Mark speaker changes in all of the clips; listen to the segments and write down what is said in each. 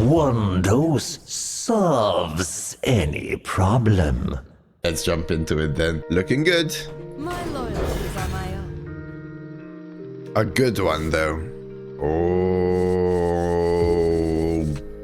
Speaker 1: one dose solves any problem.
Speaker 2: Let's jump into it then. Looking good.
Speaker 3: My loyalties are my own.
Speaker 2: A good one though. Oh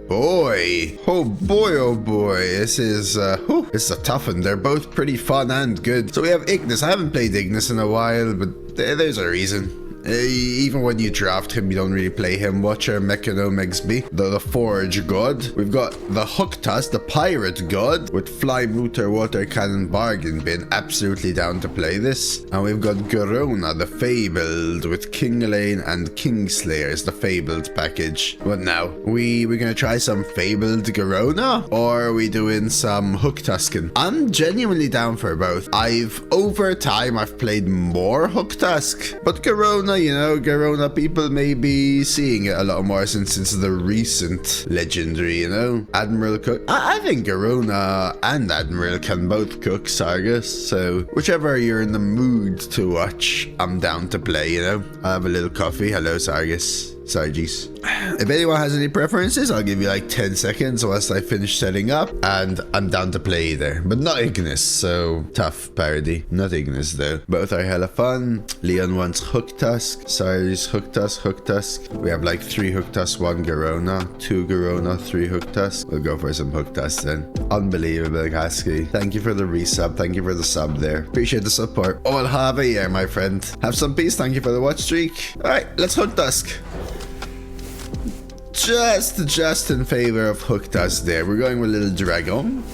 Speaker 2: boy. Oh boy, oh boy. This is this is a tough one. They're both pretty fun and good. So we have Ignis. I haven't played Ignis in a while, but there's a reason. Even when you draft him, you don't really play him. Watch our Mechanomics be. The Forge God. We've got the Hooktusk, the Pirate God, with Fly Mooter, Water Cannon, Bargain Bin. Absolutely down to play this. And we've got Garona, the Fabled, with King Elaine and Kingslayers, the Fabled package. What now? We're gonna try some Fabled Garona? Or are we doing some Hooktusken? I'm genuinely down for both. Over time, I've played more Hooktusk, but Garona, you know, Garona people may be seeing it a lot more since the recent legendary, you know. Admiral Cook. I think Garona and Admiral can both cook Sargus, so whichever you're in the mood to watch, I'm down to play, you know. I'll have a little coffee. Hello, Sargus. Sargis. If anyone has any preferences, I'll give you like 10 seconds whilst I finish setting up, and I'm down to play either. But not Ignis, so tough parody. Not Ignis though. Both are hella fun. Leon wants Hooktusk. Sargis, Hooktusk. We have like 3 Hooktusk, 1 Garona, 2 Garona, 3 Hooktusk. We'll go for some Hooktusk then. Unbelievable, Kasky. Thank you for the resub. Thank you for the sub there. Appreciate the support. Oh, well, have a year, my friend. Have some peace. Thank you for the watch streak. Alright, let's Hooktusk. Just in favor of Hooktusk there. We're going with a little dragon.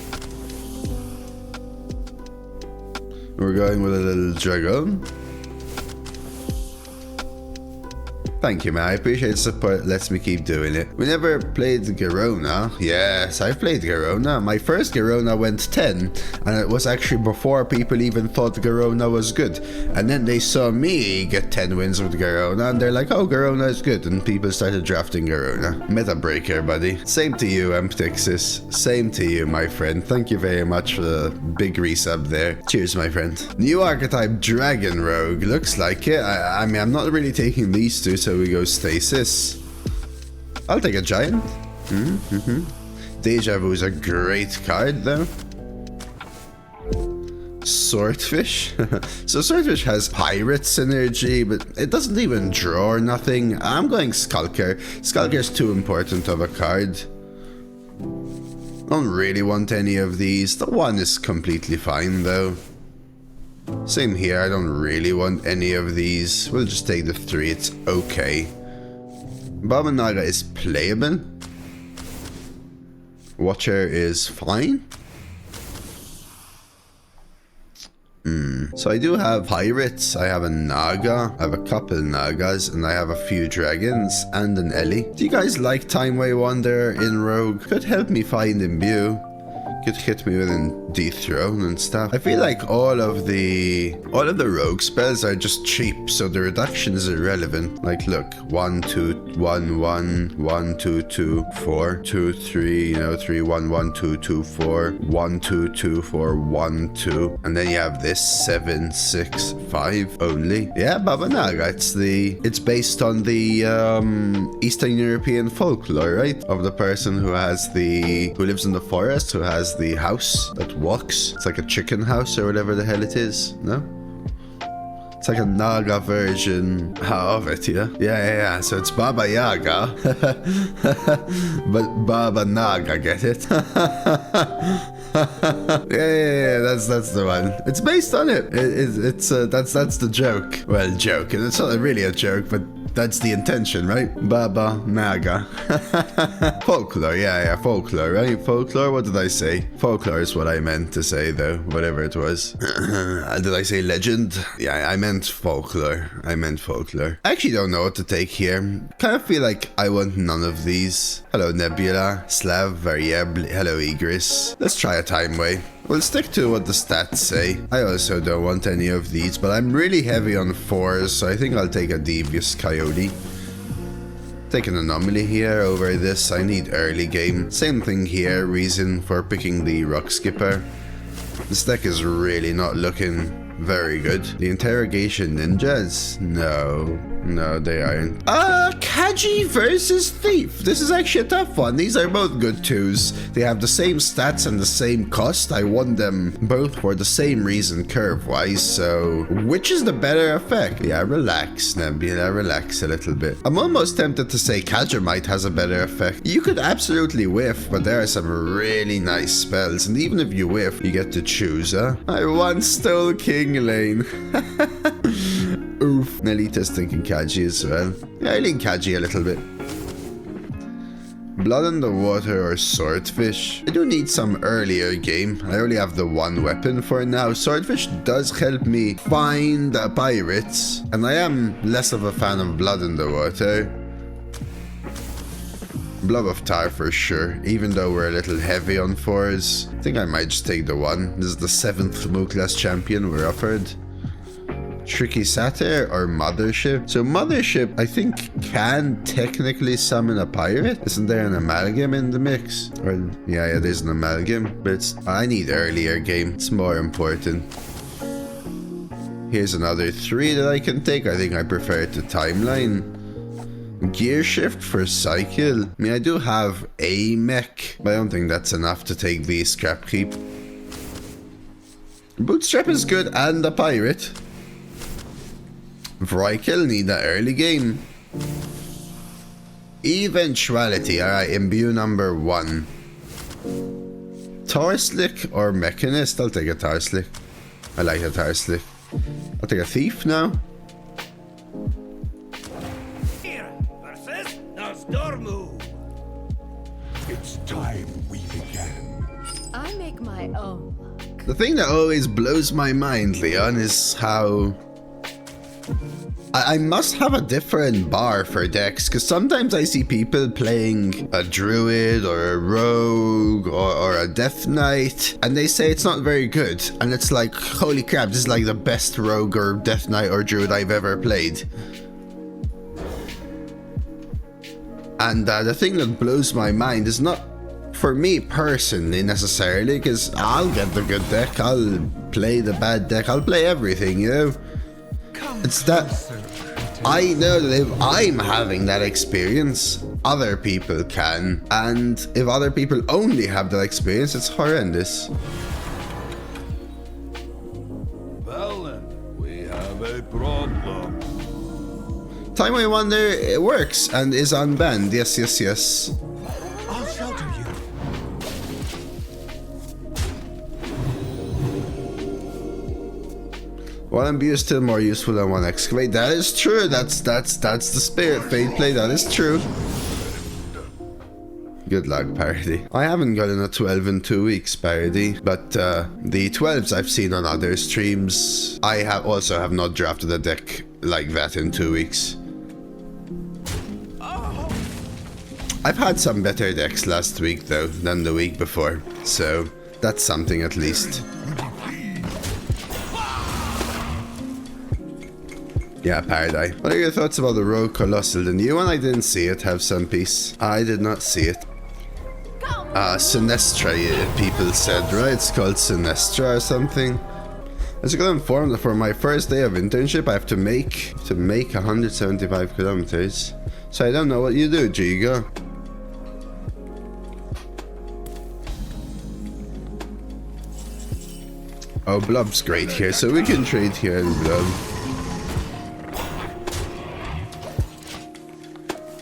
Speaker 2: Thank you, man. I appreciate the support. Lets me keep doing it. We never played Garona. Yes, I've played Garona. My first Garona went 10, and it was actually before people even thought Garona was good. And then they saw me get 10 wins with Garona, and they're like, oh, Garona is good. And people started drafting Garona. Meta breaker, buddy. Same to you, Emptixis. Same to you, my friend. Thank you very much for the big resub there. Cheers, my friend. New archetype Dragon Rogue. Looks like it. I mean, I'm not really taking these two, so we go Stasis. I'll take a Giant. Deja Vu is a great card though. Swordfish. So Swordfish has Pirate synergy, but it doesn't even draw or nothing. I'm going Skulker. Skulker is too important of a card. Don't really want any of these. The 1 is completely fine though. Same here, I don't really want any of these. We'll just take the 3, it's okay. Baba Naga is playable. Watcher is fine. So I do have pirates, I have a Naga, I have a couple Nagas, and I have a few dragons, and an Ellie. Do you guys like Timeway Wonder in Rogue? Could help me find Imbue. Could hit me with a dethrone and stuff. I feel like all of the rogue spells are just cheap, so the reduction is irrelevant. Like look, 1 2 1 1 1 2 2 4 2 3, you know, 3 1 1 2 2 4 1 2 2 4 1 2, and then you have this 7 6 5 only. Yeah, Baba Naga. It's based on the Eastern European folklore, right? Of the person who lives in the forest, who has the house that walks. It's like a chicken house or whatever the hell it is, no? It's like a Naga version of it, yeah? Yeah. So it's Baba Yaga. But Baba Naga, get it? yeah, that's the one. It's based on it. That's the joke. Well, joke. And it's not really a joke, but that's the intention, right? Baba Naga. Folklore, yeah, folklore, right? Folklore, what did I say? Folklore is what I meant to say, though, whatever it was. Did I say legend? Yeah, I meant folklore. I actually don't know what to take here. Kind of feel like I want none of these. Hello, Nebula, Slav, Variable, hello, Igris. Let's try a Timeway. We'll stick to what the stats say. I also don't want any of these, but I'm really heavy on 4s, so I think I'll take a Devious Coyote. Take an Anomaly here over this. I need early game. Same thing here, reason for picking the Rock Skipper. This deck is really not looking very good. The Interrogation Ninjas? No. No, they aren't. Kaji versus Thief. This is actually a tough one. These are both good 2s. They have the same stats and the same cost. I won them both for the same reason curve-wise, so which is the better effect? Yeah, relax, Nebula, relax a little bit. I'm almost tempted to say Kajamite has a better effect. You could absolutely whiff, but there are some really nice spells, and even if you whiff, you get to choose, huh? I once stole King Lane. Oof. Nelita's thinking Kaji as well. Yeah, I lean Kaji a little bit. Blood in the Water or Swordfish? I do need some earlier game. I only have the one weapon for now. Swordfish does help me find pirates, and I am less of a fan of Blood in the Water. Blob of Tar for sure, even though we're a little heavy on 4s. I think I might just take the one. This is the 7th Moo class champion we're offered. Tricky Satyr or Mothership? So Mothership, I think, can technically summon a pirate. Isn't there an amalgam in the mix? Or yeah, there's an amalgam, but I need earlier game. It's more important. Here's another 3 that I can take. I think I prefer it to Timeline. Gear Shift for Cycle. I mean, I do have a mech, but I don't think that's enough to take the Scrap Keep. Bootstrap is good and a pirate. Vrykil need that early game. Eventuality. Alright, Imbue number 1. Tarslick or Mechanist? I'll take a Tarslick. I like a Tarslick. I'll take a Thief now.
Speaker 4: It's time we began.
Speaker 3: I make my own luck.
Speaker 2: The thing that always blows my mind, Leon, is how I must have a different bar for decks, because sometimes I see people playing a druid or a rogue or a death knight, and they say it's not very good, and it's like, holy crap, this is like the best rogue or death knight or druid I've ever played. And the thing that blows my mind is not for me personally necessarily, because I'll get the good deck, I'll play the bad deck, I'll play everything, you know? It's that I know that if I'm having that experience, other people can. And if other people only have that experience, it's horrendous.
Speaker 4: Well then, we have a problem.
Speaker 2: Time I Wonder, it works and is unbanned. Yes, yes, yes.
Speaker 4: I'll shelter you.
Speaker 2: One Imbue is still more useful than one Excavate. That is true. That's the spirit. Fade play. That is true. Good luck, Parody. I haven't gotten a 12 in 2 weeks, Parody, but the 12s I've seen on other streams, I also have not drafted a deck like that in 2 weeks. I've had some better decks last week though than the week before, so that's something at least. Yeah, Paradise. What are your thoughts about the Rogue Colossal? The new one? I didn't see it. Have some peace. I did not see it. Sinestra, people said, right? It's called Sinestra or something. As you got informed that for my first day of internship, I have to make 175 kilometers. So I don't know what you do, Giga. Oh, Blob's great here, so we can trade here in Blob.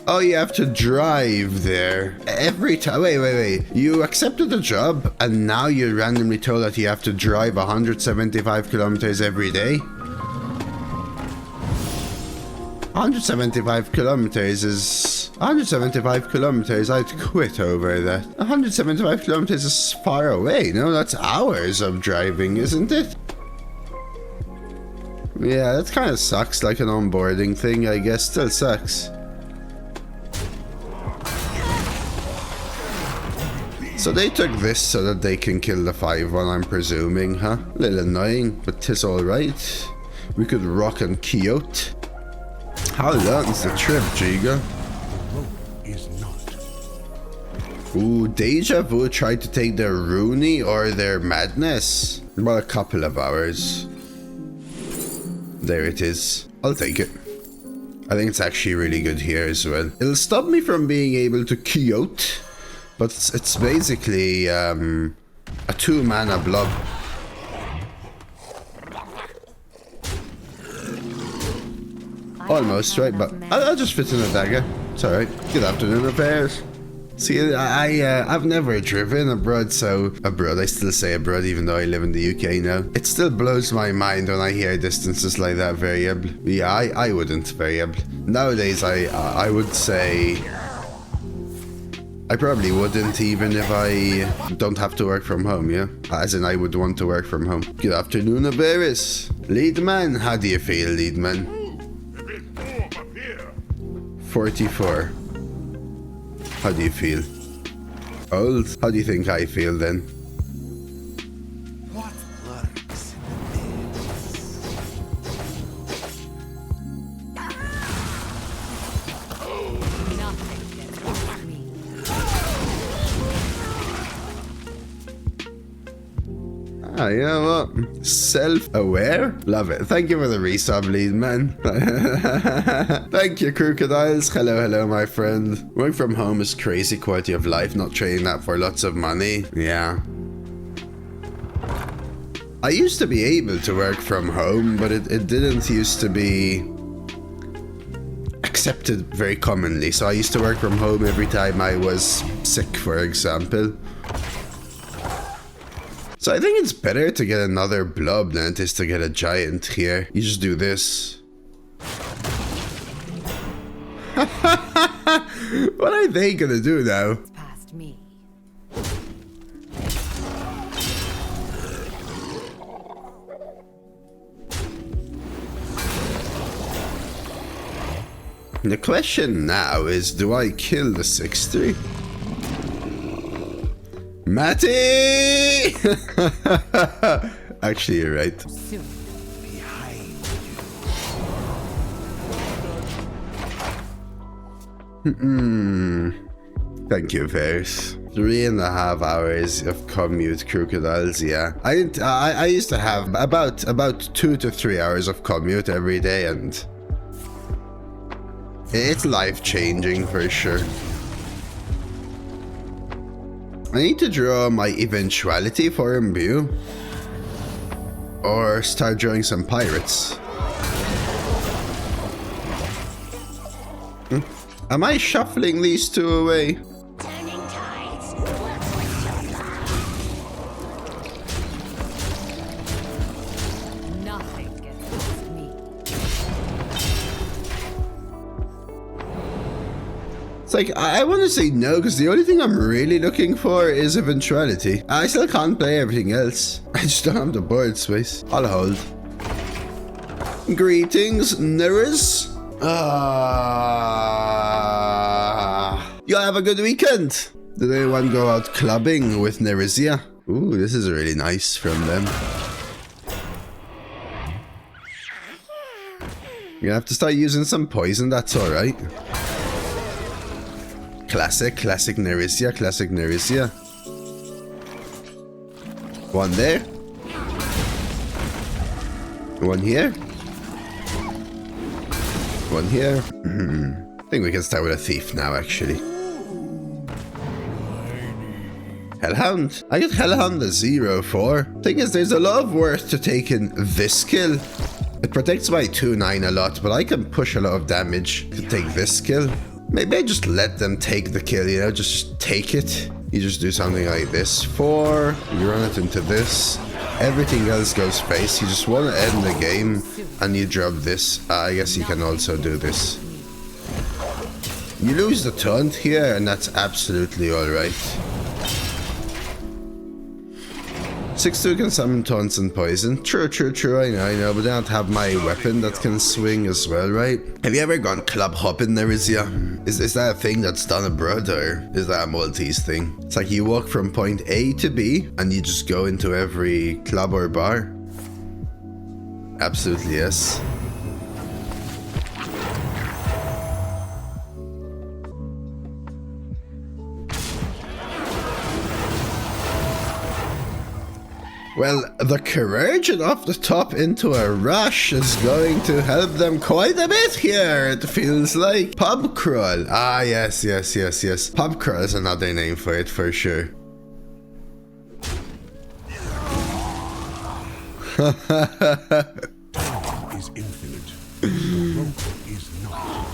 Speaker 2: Oh, you have to drive there every time. Wait. You accepted the job and now you're randomly told that you have to drive 175 kilometers every day? 175 kilometers is... 175 kilometers, I'd quit over that. 175 kilometers is far away, no? That's hours of driving, isn't it? Yeah, that kind of sucks, like an onboarding thing, I guess. Still sucks. So they took this so that they can kill the 5-1, I'm presuming, huh? A little annoying, but 'tis alright. We could rock and Quixote. How long's the trip, Giga? Ooh, Deja Vu tried to take their Rooney or their Madness. About a couple of hours. There it is. I'll take it. I think it's actually really good here as well. It'll stop me from being able to quote, but it's basically a 2-mana blob. Almost, right? But I'll just fit in a dagger. It's alright. Good afternoon, affairs. See, I've never driven abroad, so abroad, I still say abroad even though I live in the UK now. It still blows my mind when I hear distances like that variable. Yeah, I wouldn't variable. Nowadays, I would say I probably wouldn't even if I don't have to work from home, yeah? As in, I would want to work from home. Good afternoon, Averis. Lead man, how do you feel, lead man? 44. How do you feel? Old? How do you think I feel then?
Speaker 4: What lurks in
Speaker 3: Nothing gets past me.
Speaker 2: Ah, you know what? Self-aware? Love it. Thank you for the resub, lead man. Thank you, crocodiles. Hello, hello, my friend. Work from home is crazy quality of life, not trading that for lots of money. Yeah. I used to be able to work from home, but it didn't used to be accepted very commonly. So I used to work from home every time I was sick, for example. So I think it's better to get another blob than it is to get a giant here. You just do this. What are they gonna do now?
Speaker 3: It's past me.
Speaker 2: The question now is, do I kill the 6-3? Matty! Actually, you're right.
Speaker 3: Soon.
Speaker 2: Thank you, Vers. 3.5 hours of commute, crocodiles. Yeah, I used to have about 2 to 3 hours of commute every day, and it's life-changing for sure. I need to draw my eventuality for Imbue, or start drawing some pirates. Am I shuffling these two away?
Speaker 3: Turning tides. What's with your love? Nothing gets past me.
Speaker 2: It's like, I want to say no, because the only thing I'm really looking for is eventuality. I still can't play everything else. I just don't have the board space. I'll hold. Greetings, Neris. You'll have a good weekend. Did anyone go out clubbing with Nerizia? Ooh, this is really nice from them. You're gonna have to start using some poison, that's alright. Classic Nerizia, classic Nerizia. One there. One here. One here. I think we can start with a thief now, actually. Hellhound. I get Hellhound a 0-4. Thing is, there's a lot of worth to taking this kill. It protects my 2-9 a lot, but I can push a lot of damage to take this kill. Maybe I just let them take the kill, you know, just take it. You just do something like this. 4, you run it into this. Everything else goes face. You just want to end the game and you drop this. I guess you can also do this. You lose the taunt here and that's absolutely alright. 6-2 can summon taunts and poison. True, I know, but I don't have my weapon that can swing as well, right? Have you ever gone club hopping, Nerizia? Is that a thing that's done abroad, or is that a Maltese thing? It's like you walk from point A to B, and you just go into every club or bar? Absolutely, yes. Well, the conversion of the top into a rush is going to help them quite a bit here, it feels like. Pub crawl. Ah, yes. Pub crawl is another name for it, for sure.
Speaker 5: Is infinite. The rope is not.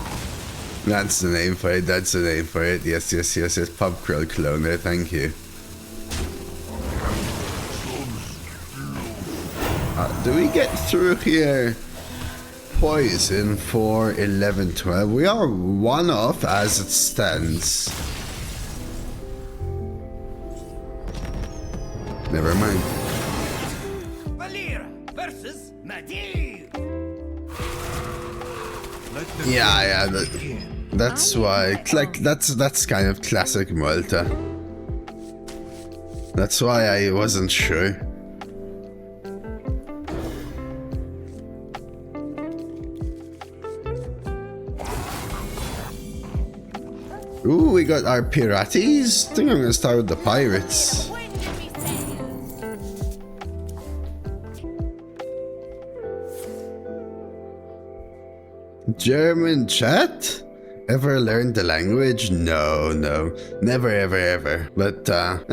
Speaker 2: That's the name for it, that's the name for it. Yes. Pub crawl cloner, thank you. Do we get through here? Poison for 11-12. We are one off as it stands. Never mind.
Speaker 6: Valir versus Madir.
Speaker 2: Yeah, that's why. Like that's kind of classic Malta. That's why I wasn't sure. Ooh, we got our pirates. I think I'm gonna start with the pirates. German chat? Ever learned the language? No. Never, ever. But,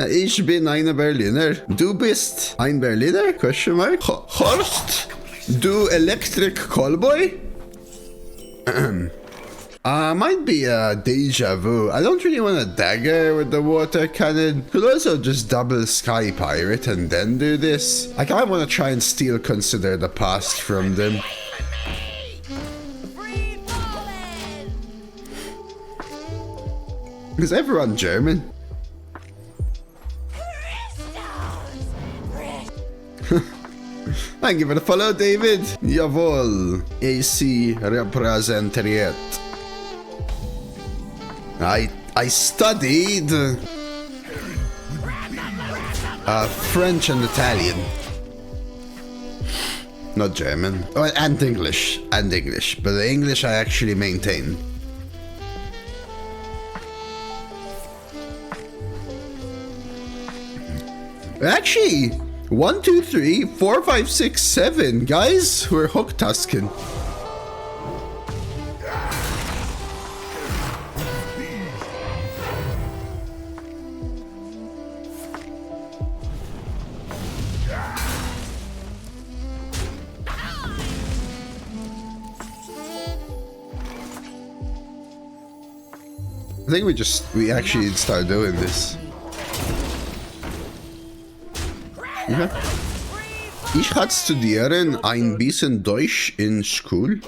Speaker 2: ich bin eine Berliner. Du bist ein Berliner? Question mark? Horst? Du Electric Callboy? Might be a deja vu. I don't really want a dagger with the water cannon. Could also just double Sky Pirate and then do this. I kind of want to try and still consider the past from them. Is everyone German? Thank you for the follow, David. Jawohl. AC representariat. I studied French and Italian. Not German. Oh, and English. But the English I actually maintain. Actually, 1, 2, 3, 4, 5, 6, 7 guys who are Hooktusken. I think we actually start doing this. Ja. Ich hatte studieren ein bisschen Deutsch in school.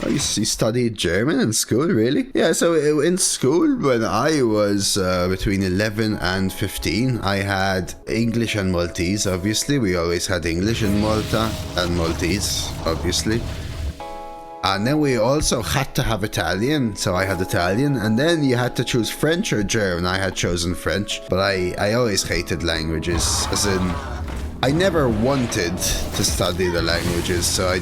Speaker 2: You studied German in school, really? Yeah, so in school, when I was between 11 and 15, I had English and Maltese, obviously. We always had English in Malta, and Maltese, obviously. And then we also had to have Italian, so I had Italian. And then you had to choose French or German. I had chosen French, but I always hated languages, as in, I never wanted to study the languages, so I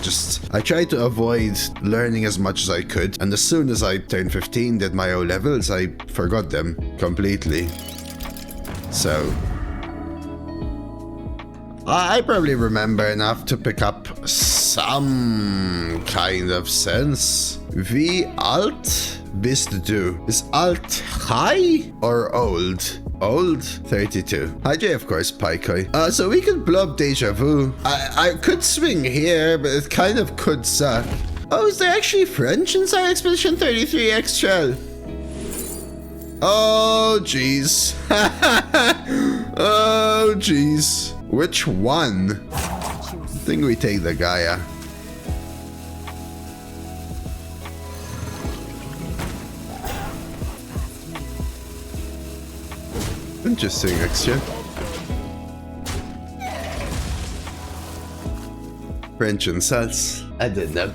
Speaker 2: tried to avoid learning as much as I could. And as soon as I turned 15, did my O-levels, I forgot them completely. So I probably remember enough to pick up some kind of sense. Wie alt bist du? Is alt high or old? Old? 32. Hi Jay, of course, Pikoi. So we could blow up Deja Vu. I could swing here, but it kind of could suck. Oh, is there actually French inside Expedition 33 Extra? Oh, jeez. Oh, jeez. Which one? I think we take the Gaia. Interesting extra. French and Sals. I didn't know.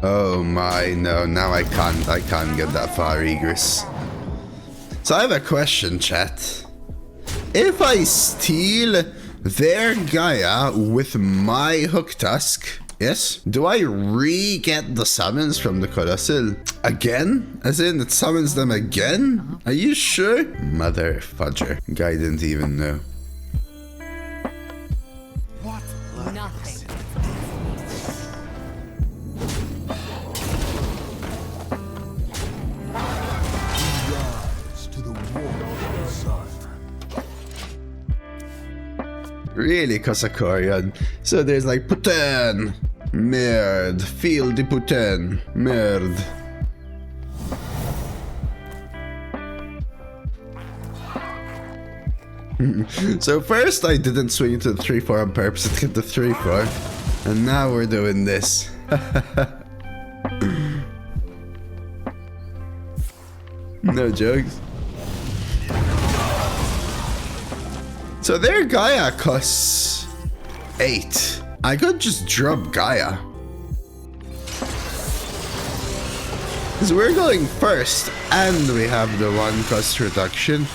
Speaker 2: Oh my, no, now I can't get that far, Egress. So I have a question, chat. If I steal their Gaia with my Hooktusk, Yes? Do I re-get the summons from the Colossal? Again? As in, it summons them again? Are you sure? Mother fudger. Guy didn't even know.
Speaker 3: Nothing.
Speaker 5: Rise to the warm sun.
Speaker 2: Really, Kasakorian. So there's like Putain, Merde, Feel de Putain, Merde. So first I didn't swing into the 3-4 on purpose to get the 3-4. And now we're doing this. No jokes. So their Gaia costs 8. I could just drop Gaia. Because we're going first and we have the 1 cost reduction.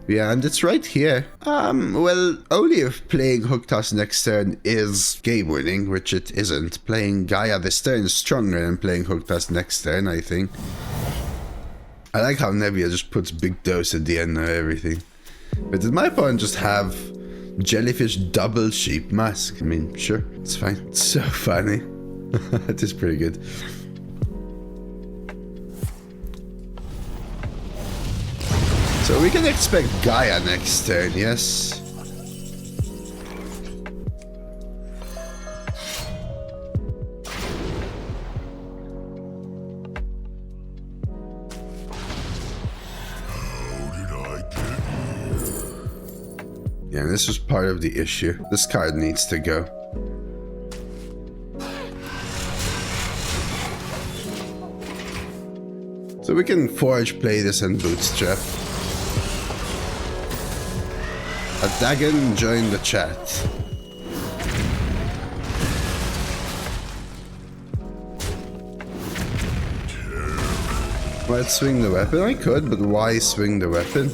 Speaker 2: Yeah, and it's right here. Well, only if playing Hooktusk next turn is game winning, which it isn't. Playing Gaia this turn is stronger than playing Hooktusk next turn, I think. I like how Nevia just puts big dose at the end of everything. But did my opponent just have jellyfish double sheep mask? I mean, sure, it's fine. It's so funny. It is pretty good. So we can expect Gaia next turn, yes? Yeah, this was part of the issue. This card needs to go. So we can Forge play this and Bootstrap. Dagon, join the chat. Might swing the weapon? I could, but why swing the weapon?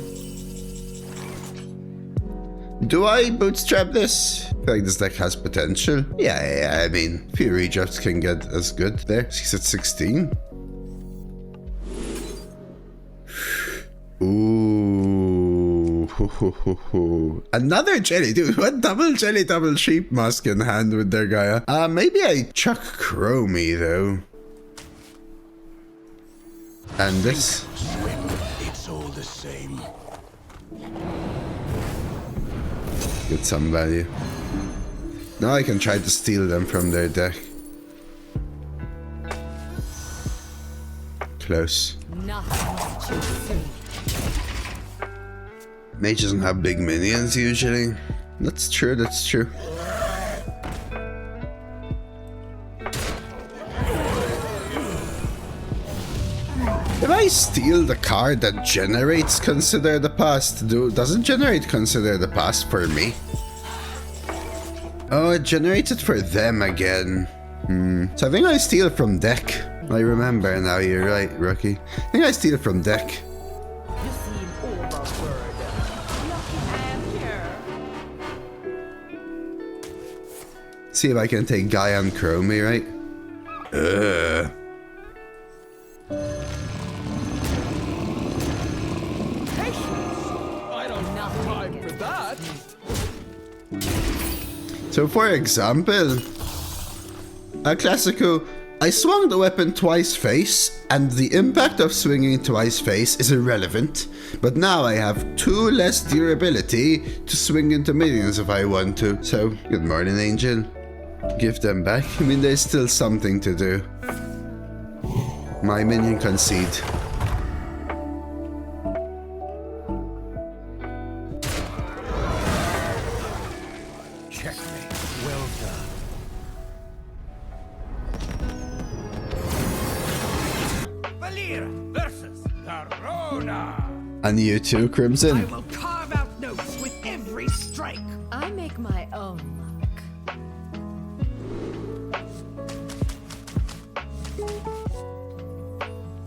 Speaker 2: Do I Bootstrap this? I feel like this deck has potential. Yeah, I mean, a few redrafts can get as good there. He's at 16. Ooh. Another jelly, dude. What double jelly, double sheep mask in hand with their Gaia? Maybe I chuck Chromie though. And this.
Speaker 5: It's all the same.
Speaker 2: Get some value. Now I can try to steal them from their deck. Close.
Speaker 3: Nothing to see.
Speaker 2: Mage doesn't have big minions usually. That's true, that's true. If I steal the card that generates Consider the Past, doesn't generate Consider the Past for me? Oh, it generates it for them again. So I think I steal from deck. I remember now, you're right, Rookie. I think I steal from deck. See if I can take Gaia and Chromie, right?
Speaker 6: I don't have time for that.
Speaker 2: So for example, a Classico, I swung the weapon twice face, and the impact of swinging twice face is irrelevant. But now I have 2 less durability to swing into minions if I want to. So, good morning, Angel. Give them back. I mean, there's still something to do. My minion concede.
Speaker 5: Checkmate. Well done.
Speaker 6: Valera versus Corona.
Speaker 2: And you too, Crimson.
Speaker 6: I will carve out notes with every strike.
Speaker 3: I make my own luck.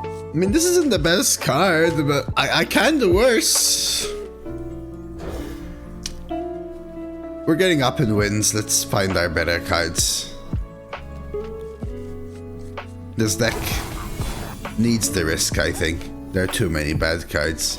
Speaker 2: I mean, this isn't the best card, but I can do worse. We're getting up in wins. Let's find our better cards. This deck needs the risk, I think. There are too many bad cards.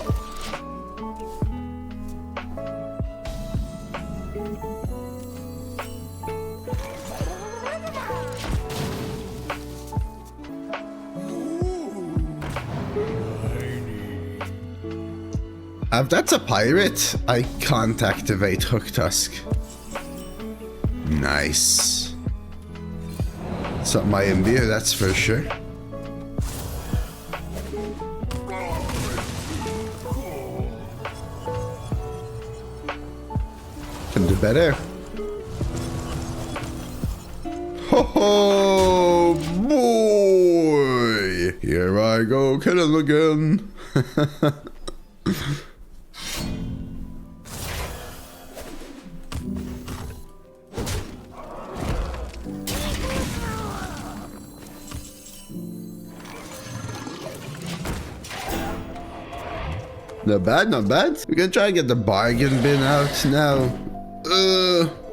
Speaker 2: If that's a pirate, I can't activate Hooktusk. Nice. It's not my Imbue, that's for sure. Can do better. Ho ho, boy! Here I go, kill him again. Not bad, not bad. We can try and get the bargain bin out now.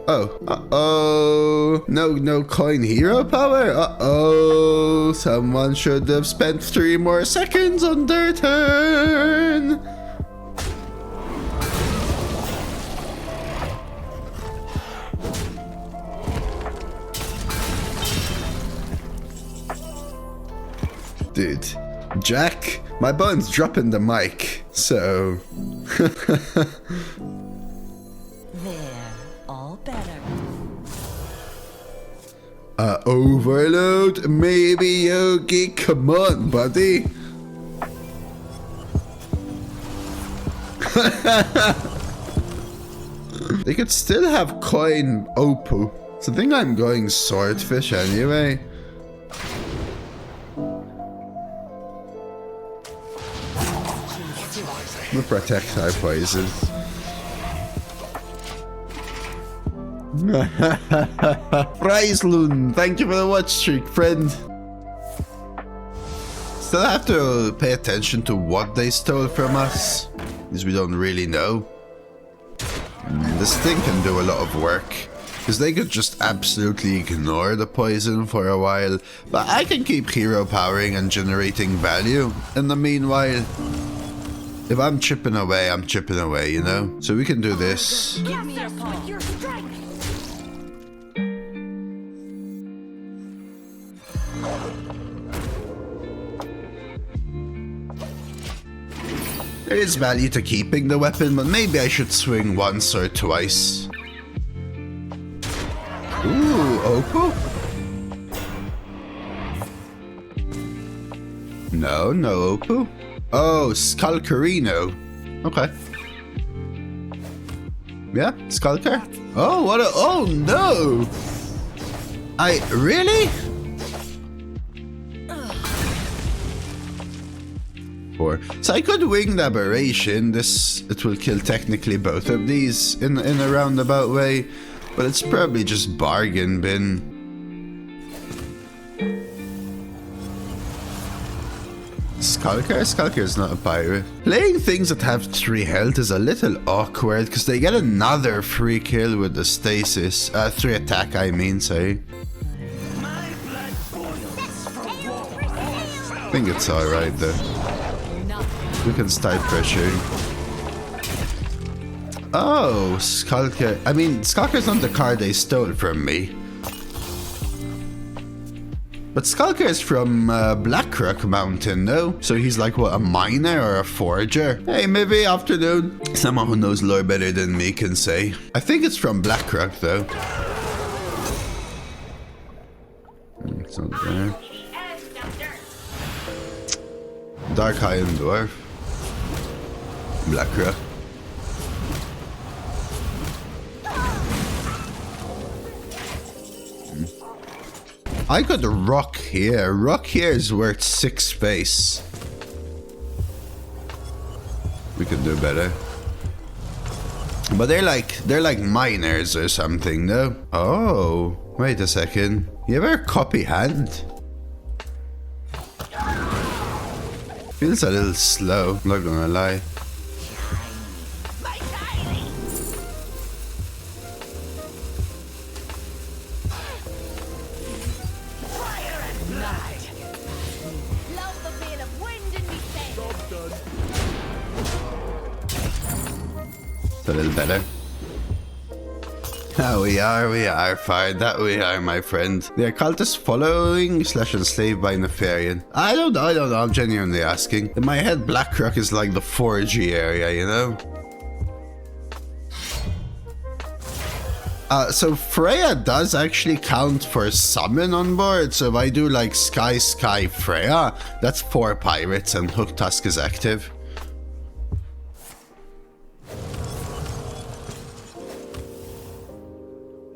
Speaker 2: Uh-oh. No coin hero power? Uh-oh. Someone should have spent 3 more seconds on their turn. Dude, Jack, my button's dropping the mic, so...
Speaker 3: There, all better.
Speaker 2: Overload? Maybe Yogi? Come on, buddy. They could still have coin Opal. So I think I'm going swordfish anyway. We'll protect our poison. Friesloon, thank you for the watch streak, friend. Still have to pay attention to what they stole from us, because we don't really know. This thing can do a lot of work, because they could just absolutely ignore the poison for a while, but I can keep hero powering and generating value in the meanwhile. If I'm chipping away, I'm chipping away, you know? So we can do this.
Speaker 3: Give me your strength.
Speaker 2: There is value to keeping the weapon, but maybe I should swing once or twice. Ooh, Opal? No Opal. Oh, Skulkerino. Okay. Yeah, Skulker. Oh, what a... Oh, no! Really? So I could wing the aberration. It will kill technically both of these in a roundabout way, but it's probably just bargain bin. Skulker is not a pirate. Playing things that have 3 health is a little awkward because they get another free kill with the stasis. 3 attack, I mean, sorry. I think it's alright though. We can start pressuring. Oh, Skulker. I mean, Skulker's not the card they stole from me. But Skulker is from Blackrock Mountain, no? So he's like, what, a miner or a forger? Hey, maybe afternoon. Someone who knows lore better than me can say. I think it's from Blackrock, though. It's not there. Dark Iron Dwarf. Blackrock. I got a rock here. Rock here is worth 6 space. We could do better. But they're like miners or something, no? Oh, wait a second. You ever copy hand? Feels a little slow, I'm not gonna lie. a little better. Ah, we are fired. That we are, my friend. The occult is following / enslaved by Nefarian. I don't know. I'm genuinely asking. In my head, Blackrock is like the 4G area, you know? So Freya does actually count for summon on board. So if I do like Sky Freya, that's 4 pirates and Hooktusk is active.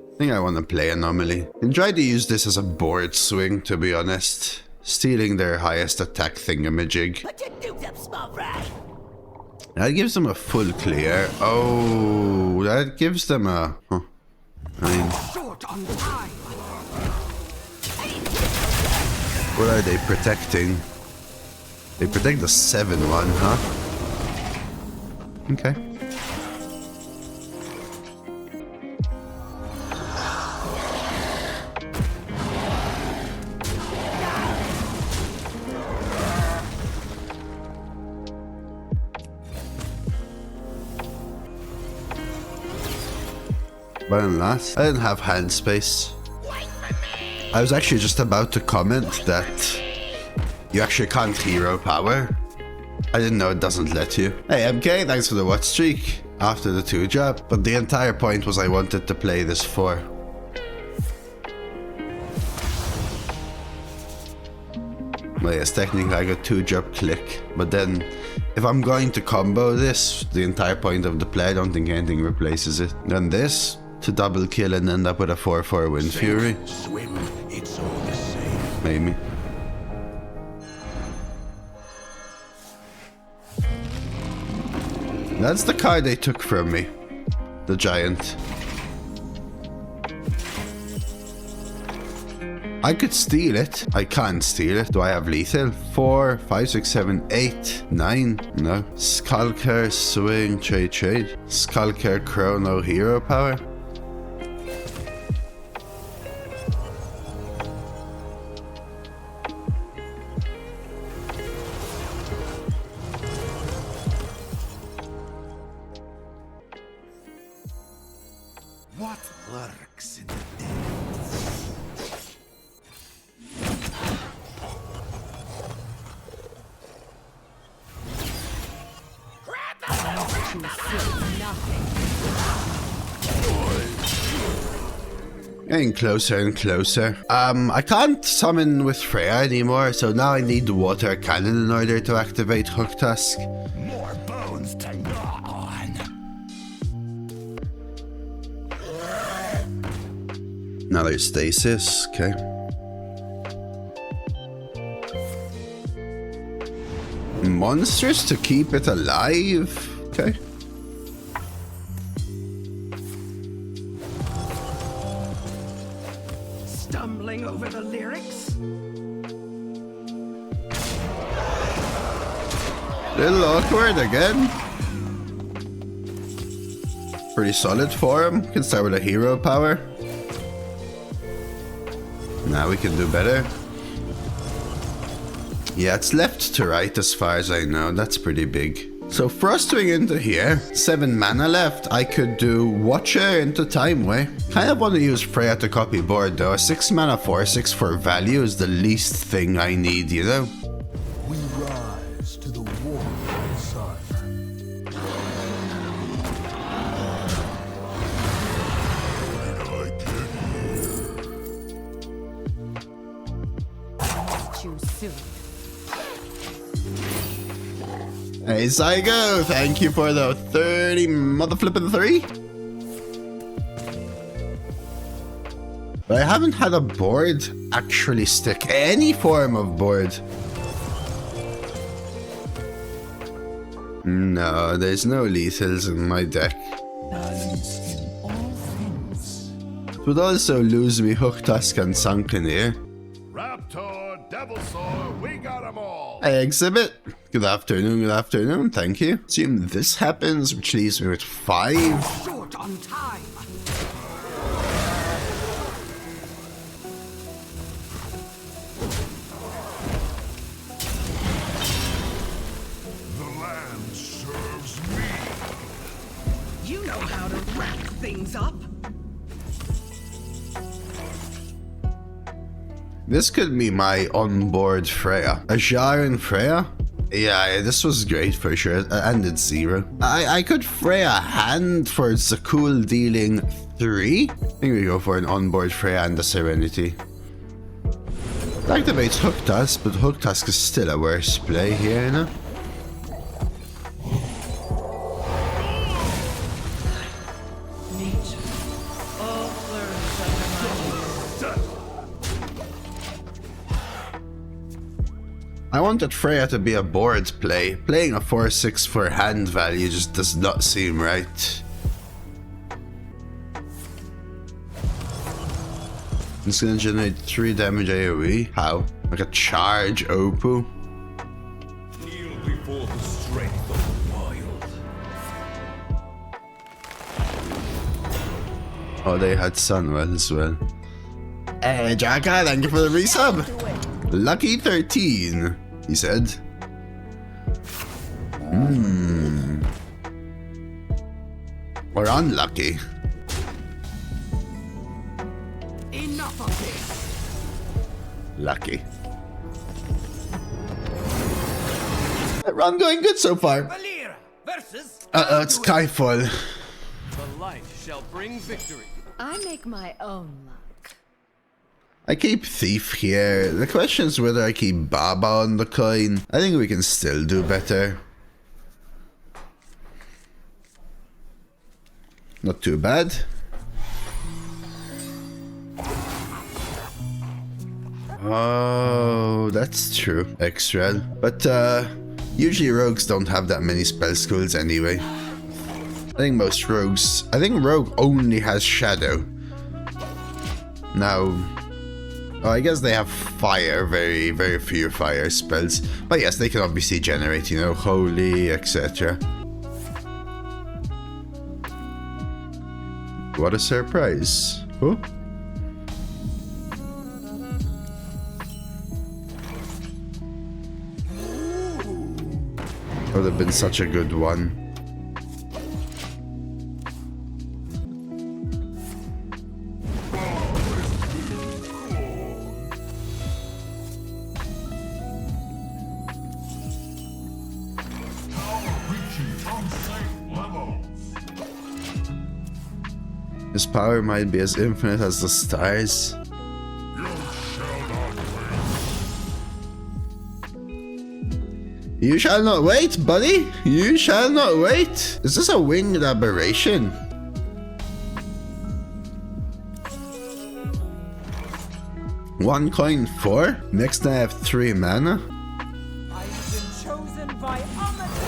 Speaker 2: I think I want to play Anomaly and try to use this as a board swing, to be honest. Stealing their highest attack thingamajig.
Speaker 3: Put your dukes up, small fry.
Speaker 2: That gives them a full clear. Oh, that gives them a... Huh. I mean...
Speaker 6: Short on time.
Speaker 2: What are they protecting? They protect the 7-1, huh? Okay. But alas, I didn't have hand space. I was actually just about to comment that you actually can't hero power. I didn't know it doesn't let you. Hey MK, thanks for the watch streak after the 2-drop, but the entire point was I wanted to play this 4. Well yes, technically I got 2-drop click, but then if I'm going to combo this, the entire point of the play, I don't think anything replaces it. Then this, to double kill and end up with a 4/4 Wind Fury.
Speaker 5: Swim, it's all the same.
Speaker 2: Maybe. That's the card they took from me. The giant. I could steal it. I can't steal it. Do I have lethal? 4, 5, 6, 7, 8, 9. No. Skulker, swing, trade. Skulker, chrono, hero power.
Speaker 5: What lurks in the depths?
Speaker 2: Getting closer and closer. I can't summon with Freya anymore, so now I need the water cannon in order to activate Hooktusk.
Speaker 5: More bones to gnaw on.
Speaker 2: Another stasis, okay. Monsters to keep it alive, okay.
Speaker 6: Stumbling over the lyrics.
Speaker 2: Little awkward again. Pretty solid for him. Can start with a hero power. Now we can do better. Yeah, it's left to right as far as I know. That's pretty big. So thrusting into here, 7 mana left. I could do Watcher into Timeway. Kind of want to use Freya to copy board though. A 6 mana 4/6 for value is the least thing I need, you know?
Speaker 5: We rise to the warm sun.
Speaker 3: Too soon.
Speaker 2: Hey Zygo, thank you for the 30 mother flippin' 3. But I haven't had a board actually stick any form of board. No, there's no lethals in my deck.
Speaker 5: Balance in all things.
Speaker 2: It would also lose me Hooktusk and Sunken here.
Speaker 4: Raptor, Devilsaur, we got them all.
Speaker 2: Hey Exhibit, good afternoon, thank you. Assume this happens, which leaves me with 5.
Speaker 6: Short on time.
Speaker 5: The land serves me.
Speaker 6: You know
Speaker 2: This could be my onboard Freya. A Jaren Freya? Yeah, this was great for sure. And it's 0. I could Freya hand for Zakul dealing 3. I think we go for an onboard Freya and the Serenity. Activates Hooktusk, but Hooktusk is still a worse play here, you know? I wanted Freya to be a board play. Playing a 4/6 for hand value just does not seem right. It's gonna generate 3 damage AoE. How? Like a charge Opal?
Speaker 5: Kneel before the strength of the wild.
Speaker 2: Oh, they had Sunwell as well. Hey, Jacka, thank you for the resub. Lucky 13, he said. Or unlucky.
Speaker 3: Enough of this.
Speaker 2: Lucky. That run going good so far.
Speaker 6: Valera versus
Speaker 2: It's Skyfall.
Speaker 6: the light shall bring victory.
Speaker 3: I make my own luck.
Speaker 2: I keep Thief here. The question is whether I keep Baba on the coin. I think we can still do better. Not too bad. Oh, that's true. Xrel. But usually rogues don't have that many spell schools anyway. I think most rogues... I think rogue only has shadow. Now... Oh, I guess they have fire, very, very few fire spells. But yes, they can obviously generate, you know, holy, etc. What a surprise. Who? Would have been such a good one. His power might be as infinite as the stars. You shall not wait, buddy. You shall not wait. Is this a winged aberration? One coin, 4. Next I have 3 mana.
Speaker 3: I've been chosen by Amethyst.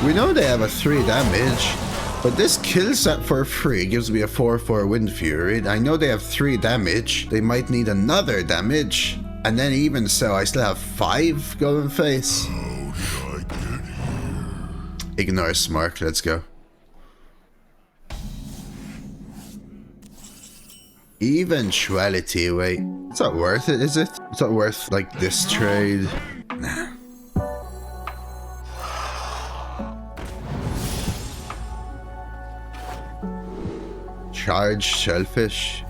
Speaker 2: We know they have a 3 damage. But this kill set for free gives me a 4/4 Wind Fury. I know they have 3 damage. They might need another damage. And then even so, I still have 5 Golden Face. Ignore Smark, let's go. Eventuality, wait. It's not worth it, is it? It's not worth, like, this trade. Nah. Charge Shellfish.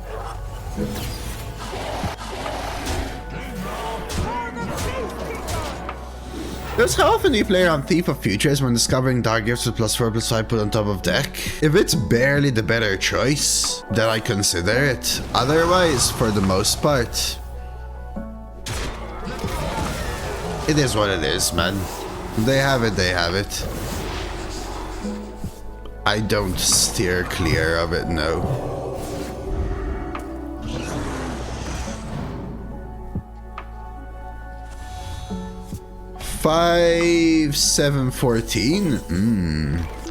Speaker 2: There's how often you play on Thief of Futures when discovering dark gifts with +4/+5 put on top of deck. If it's barely the better choice, then I consider it. Otherwise, for the most part, it is what it is, man. They have it, they have it. I don't steer clear of it, no. Five, 7, 14.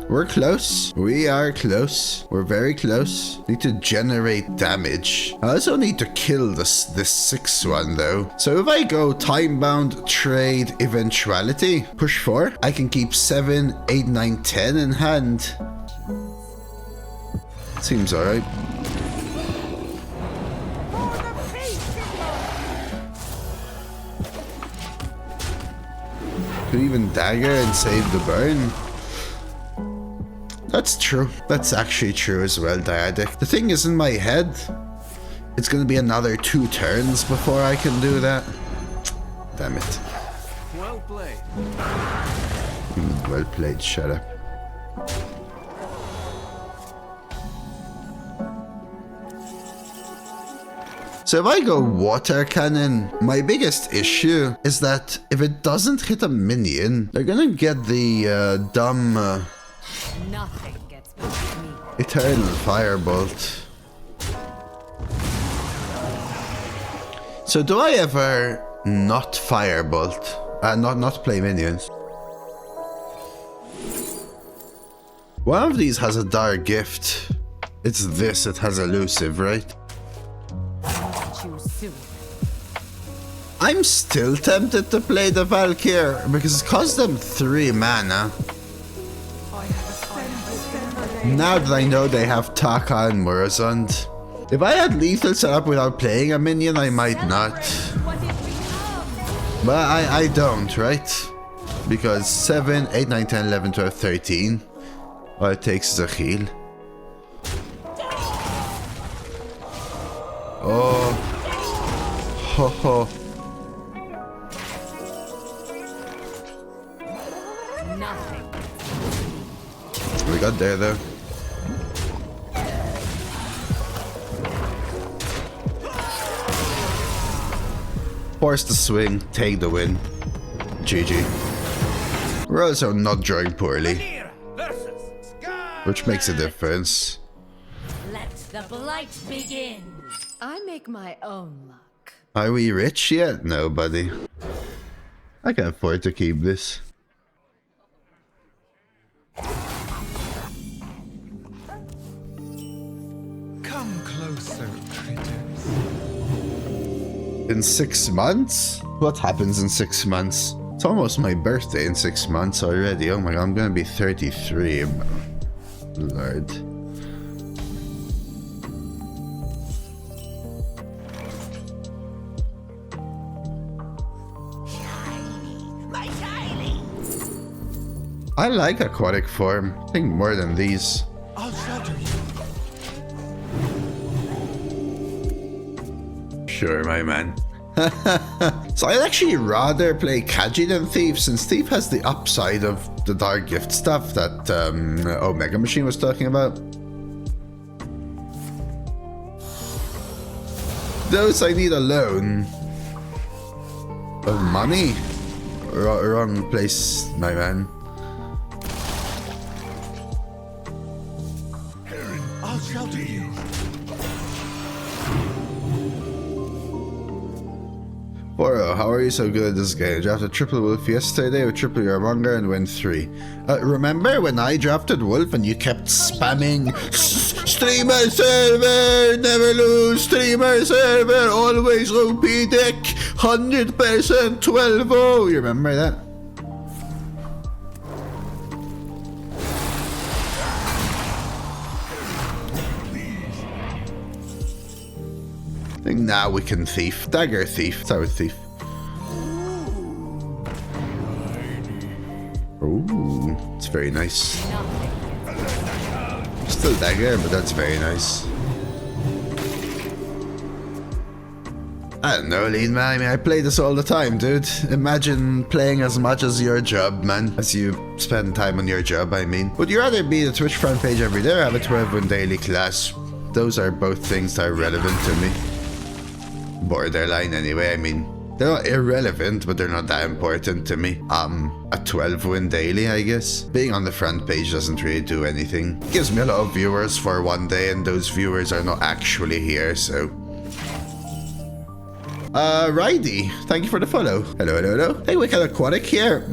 Speaker 2: We're close. We are close. We're very close. Need to generate damage. I also need to kill this 6 one though. So if I go time-bound, trade, eventuality, push 4, I can keep 7, 8, 9, 10 in hand. Seems alright. Could even dagger and save the burn. That's true. That's actually true as well, Diadic. The thing is, in my head, it's gonna be another 2 turns before I can do that. Damn it.
Speaker 4: Well played.
Speaker 2: Well played, shut up. So if I go water cannon, my biggest issue is that if it doesn't hit a minion, they're gonna get the dumb
Speaker 3: Nothing gets past me.
Speaker 2: Eternal Firebolt. So do I ever not Firebolt? Not play minions? One of these has a dark gift. It's this, it has elusive, right?
Speaker 3: Choose soon.
Speaker 2: I'm still tempted to play the Valkyr because it costs them 3 mana. Now that I know they have Taka and Murasund. If I had lethal set up without playing a minion, I might not. But I don't, right? Because 7, 8, 9, 10, 11, 12, 13. All it takes is a heal. Oh. Ho ho.
Speaker 3: Nothing.
Speaker 2: We got there though. Force the swing, take the win. GG. We're also not drawing poorly, which makes a difference.
Speaker 7: Let the blight begin.
Speaker 3: I make my own luck.
Speaker 2: Are we rich yet? No, buddy. I can afford to keep this.
Speaker 5: Come closer, critters.
Speaker 2: In 6 months? What happens in 6 months? It's almost my birthday in 6 months already. Oh my god, I'm gonna be 33. Lord. I like aquatic form. I think more than these.
Speaker 5: I'll shelter you.
Speaker 2: Sure, my man. So I'd actually rather play Kaji than Thief, since Thief has the upside of the Dark Gift stuff that Omega Machine was talking about. Those I need alone. Of money? Wrong place, my man.
Speaker 5: I'll shelter you.
Speaker 2: Boro, how are you so good at this game? I drafted triple wolf yesterday with triple your manga and went 3. Remember when I drafted wolf and you kept spamming streamer server, never lose, streamer server, always OP deck, 100% 12-0. You remember that? I think now we can thief. Dagger thief. Start with thief. Ooh, it's very nice. Still dagger, but that's very nice. I don't know, lead man. I mean, I play this all the time, dude. Imagine playing as much as your job, man. As you spend time on your job, I mean. Would you rather be the Twitch front page every day or have a 12-win daily class? Those are both things that are relevant to me. Borderline anyway. I mean, they're not irrelevant, but they're not that important to me. A 12-win daily, I guess. Being on the front page doesn't really do anything. It gives me a lot of viewers for one day, and those viewers are not actually here, so... Ridey, thank you for the follow. Hello, hello, hello. Hey, we got Aquatic here.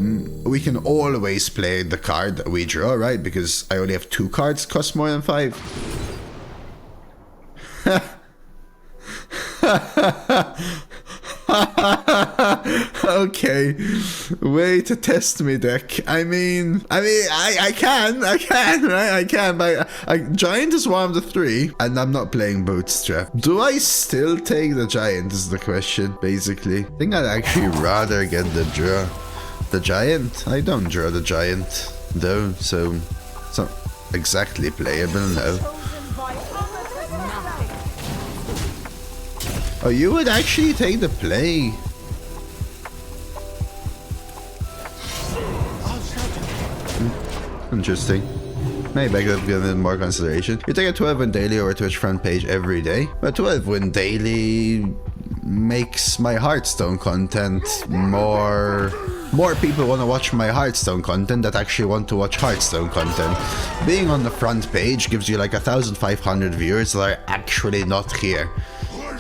Speaker 2: We can always play the card that we draw, right? Because I only have 2 cards, cost more than 5. Okay, way to test me, deck. I can, right? I can, but Giant is one of the 3, and I'm not playing Bootstrap. Do I still take the Giant is the question, basically. I think I'd actually rather get the Giant. I don't draw the Giant, though, so it's not exactly playable, no. Oh, you would actually take the play. Interesting. Maybe I could have given it more consideration. You take a 12-win daily over Twitch front page every day. But 12-win daily makes my Hearthstone content more people want to watch my Hearthstone content that actually want to watch Hearthstone content. Being on the front page gives you like 1,500 viewers that are actually not here.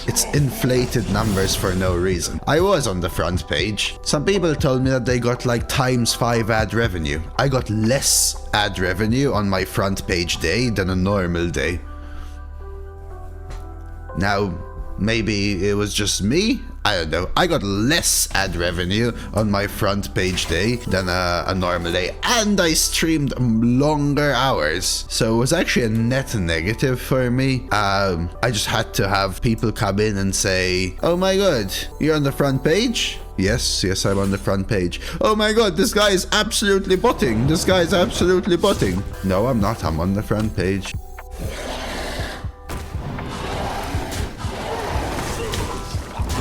Speaker 2: It's inflated numbers for no reason. I was on the front page. Some people told me that they got like ×5 ad revenue. I got less ad revenue on my front page day than a normal day. Now, maybe it was just me. I don't know. I got less ad revenue on my front page day than a normal day, and I streamed longer hours, so it was actually a net negative for me. I just had to have people come in and say, "Oh my god, you're on the front page?" Yes, I'm on the front page. "Oh my god, this guy is absolutely botting. This guy is absolutely botting." No, I'm not. I'm on the front page.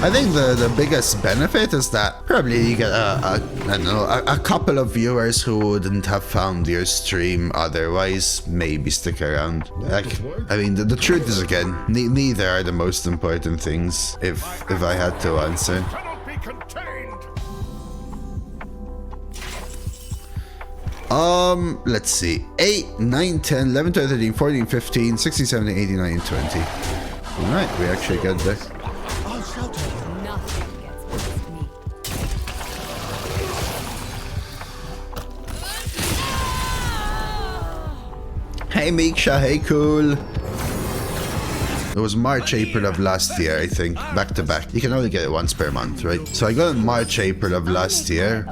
Speaker 2: I think the biggest benefit is that probably you get I don't know, a couple of viewers who wouldn't have found your stream otherwise maybe stick around. Like, I mean, the truth is, again, neither are the most important things if I had to answer. Let's see. 8, 9, 10, 11, 12, 13, 14, 15, 16, 17, 18, 19, 20. Alright, we actually got there. Hey Miksha, hey cool. It was March, April of last year, I think. Back to back. You can only get it once per month, right? So I got it March, April of last year.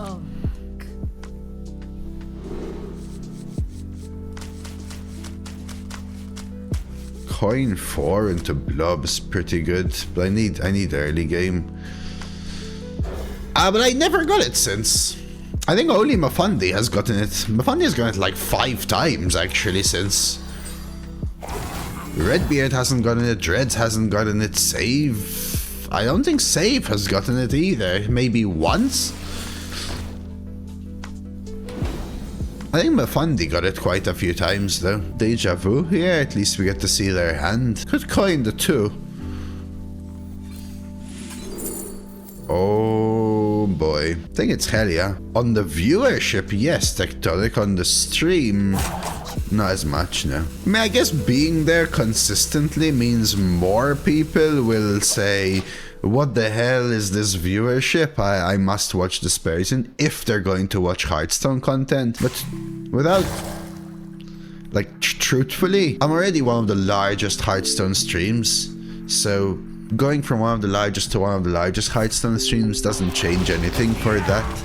Speaker 2: Coin 4 into blobs, pretty good. But I need early game. But I never got it since. I think only Mafandi has gotten it. Mafandi has gotten it like 5 times actually since. Redbeard hasn't gotten it, Dreads hasn't gotten it, Save. I don't think Save has gotten it either. Maybe once? I think Mafandi got it quite a few times though. Deja Vu? Yeah, at least we get to see their hand. Could coin the 2. Oh boy. I think it's hell yeah. On the viewership, yes, Tectonic. On the stream, not as much, no. I mean, I guess being there consistently means more people will say, what the hell is this viewership? I must watch this person if they're going to watch Hearthstone content. But without, like, truthfully, I'm already one of the largest Hearthstone streams. So going from one of the largest to one of the largest Hearthstone streams doesn't change anything for that.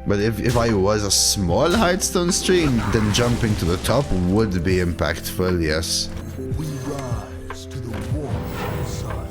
Speaker 2: But if I was a small Hearthstone stream, then jumping to the top would be impactful, yes.
Speaker 4: We rise to the warm sun.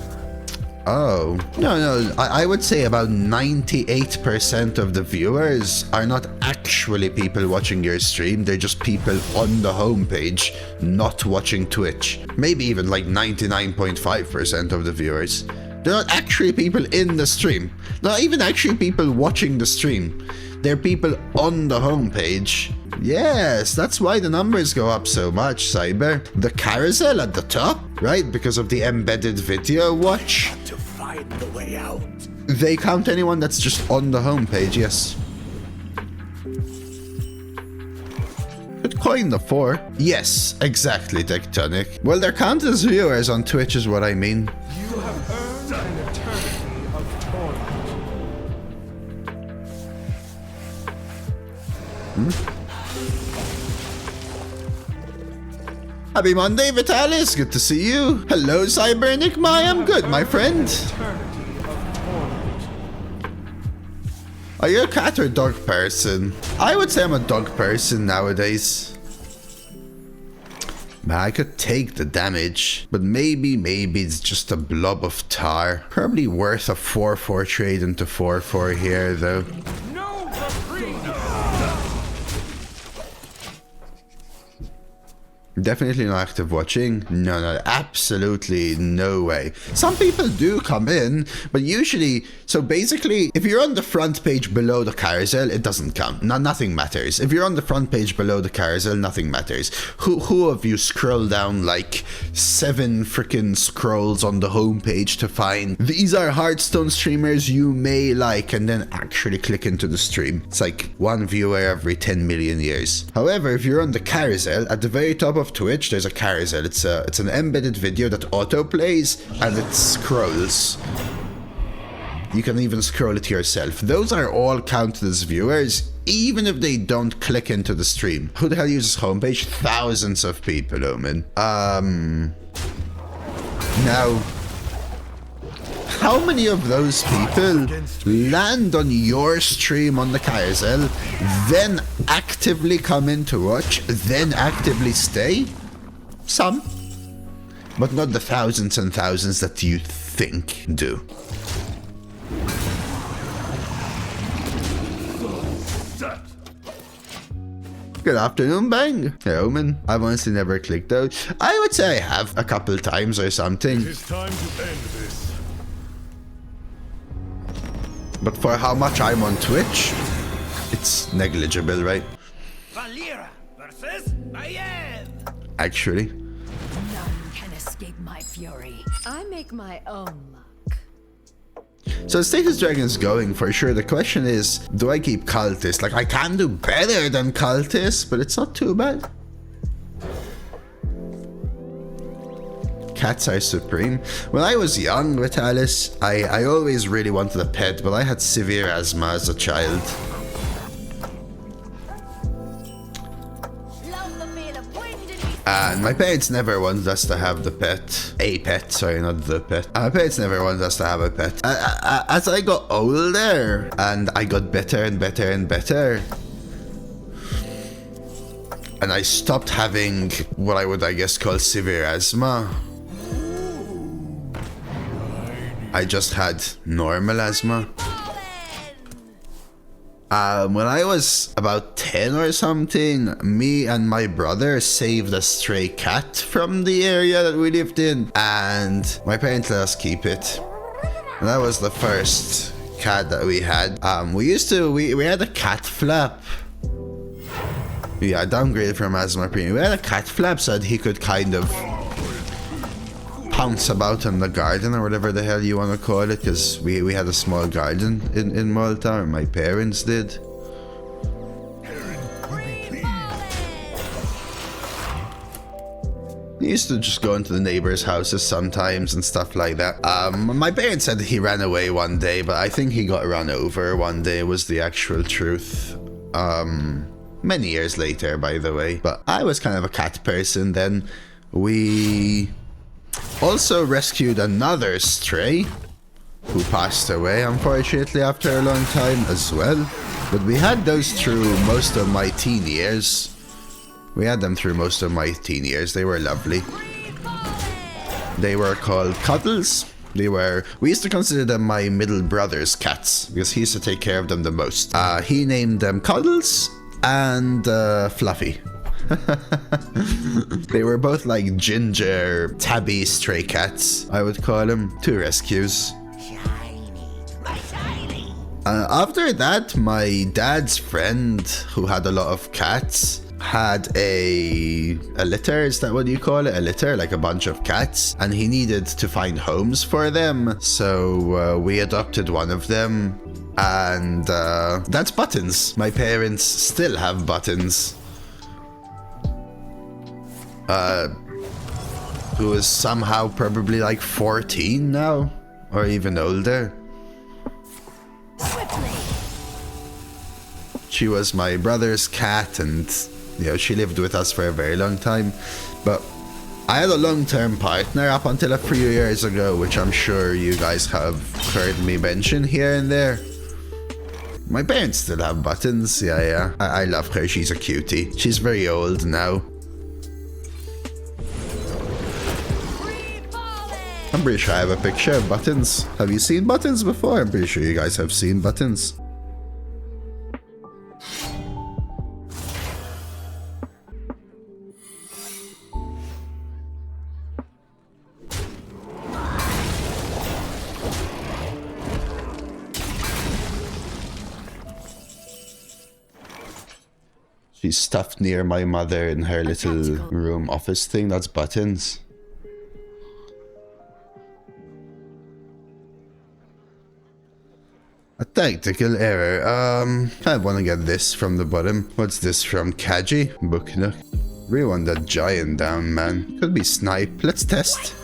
Speaker 2: Oh, no, I would say about 98% of the viewers are not actually people watching your stream, they're just people on the homepage, not watching Twitch. Maybe even like 99.5% of the viewers. They're not actually people in the stream, not even actually people watching the stream. They're people on the homepage. Yes, that's why the numbers go up so much, Cyber. The carousel at the top, right? Because of the embedded video watch.
Speaker 5: To find the way out.
Speaker 2: They count anyone that's just on the homepage, yes. Could coin the 4. Yes, exactly, Tectonic. Well, they're counted as viewers on Twitch is what I mean.
Speaker 6: You have earned an eternity of torment.
Speaker 2: Happy Monday, Vitalis. Good to see you. Hello, Cybernic. I'm good, my friend.
Speaker 6: Eternity of torment.
Speaker 2: Are you a cat or dog person? I would say I'm a dog person nowadays. Man, I could take the damage, but maybe it's just a blob of tar. Probably worth a 4/4 trade into 4/4 here, though.
Speaker 6: No reprieve.
Speaker 2: Definitely not active watching. No, absolutely no way. Some people do come in, but usually, so basically, if you're on the front page below the carousel, it doesn't count. Nothing matters. If you're on the front page below the carousel, nothing matters. Who of you scroll down like 7 freaking scrolls on the homepage to find these are Hearthstone streamers you may like, and then actually click into the stream? It's like 1 viewer every 10 million years. However, if you're on the carousel, at the very top of Twitch, there's a carousel. It's an embedded video that auto plays and it scrolls. You can even scroll it yourself. Those are all counted as viewers, even if they don't click into the stream. Who the hell uses homepage? Thousands of people, Omen. Now, how many of those people land on your stream on the carousel, then actively come in to watch, then actively stay? Some. But not the thousands and thousands that you think do. Good afternoon, Bang. Hey, Omen. I've honestly never clicked out. I would say I have a couple times or something.
Speaker 5: It's time to end this.
Speaker 2: But for how much I'm on Twitch, it's negligible, right?
Speaker 6: Valera versus Mayev.
Speaker 2: Actually.
Speaker 3: None can escape my fury. I make my own luck.
Speaker 2: So Status Dragon's going for sure. The question is, do I keep Cultist? Like, I can do better than Cultist, but it's not too bad. Cats are supreme. When I was young with Alice, I always really wanted a pet, but I had severe asthma as a child. And my parents never wanted us to have the pet. A pet, sorry, not the pet. My parents never wanted us to have a pet. As I got older, and I got better and better and better, and I stopped having what I would, I guess, call severe asthma. I just had normal asthma. When I was about 10 or something, me and my brother saved a stray cat from the area that we lived in, and my parents let us keep it. And that was the first cat that we had. We had a cat flap. Yeah, I downgraded from asthma premium. We had a cat flap so that he could kind of pounce about in the garden or whatever the hell you want to call it, because we had a small garden in Malta, or my parents did. He used to just go into the neighbors' houses sometimes and stuff like that. My parents said he ran away one day, but I think he got run over one day was the actual truth. Many years later, by the way. But I was kind of a cat person then. We also rescued another stray who passed away, unfortunately, after a long time as well. But we had those through most of my teen years. We had them through most of my teen years. They were lovely. They were called Cuddles. We used to consider them my middle brother's cats, because he used to take care of them the most. He named them Cuddles and Fluffy. They were both like ginger, tabby stray cats, I would call them. 2 rescues. After that, my dad's friend, who had a lot of cats, had a litter. Is that what you call it? A litter, like a bunch of cats, and he needed to find homes for them, so we adopted one of them, and that's Buttons. My parents still have Buttons, who is somehow probably like 14 now, or even older. She was my brother's cat, and you know, she lived with us for a very long time. But I had a long-term partner up until a few years ago, which I'm sure you guys have heard me mention here and there. My parents still have Buttons. Yeah. I love her. She's a cutie. She's very old now. I'm pretty sure I have a picture of Buttons. Have you seen Buttons before? I'm pretty sure you guys have seen Buttons. She's stuffed near my mother in her little room office thing. That's buttons. A tactical error. I want to get this from the bottom. What's this from? Kaji? Book Nook. Really want that giant down, man. Could be snipe. Let's test.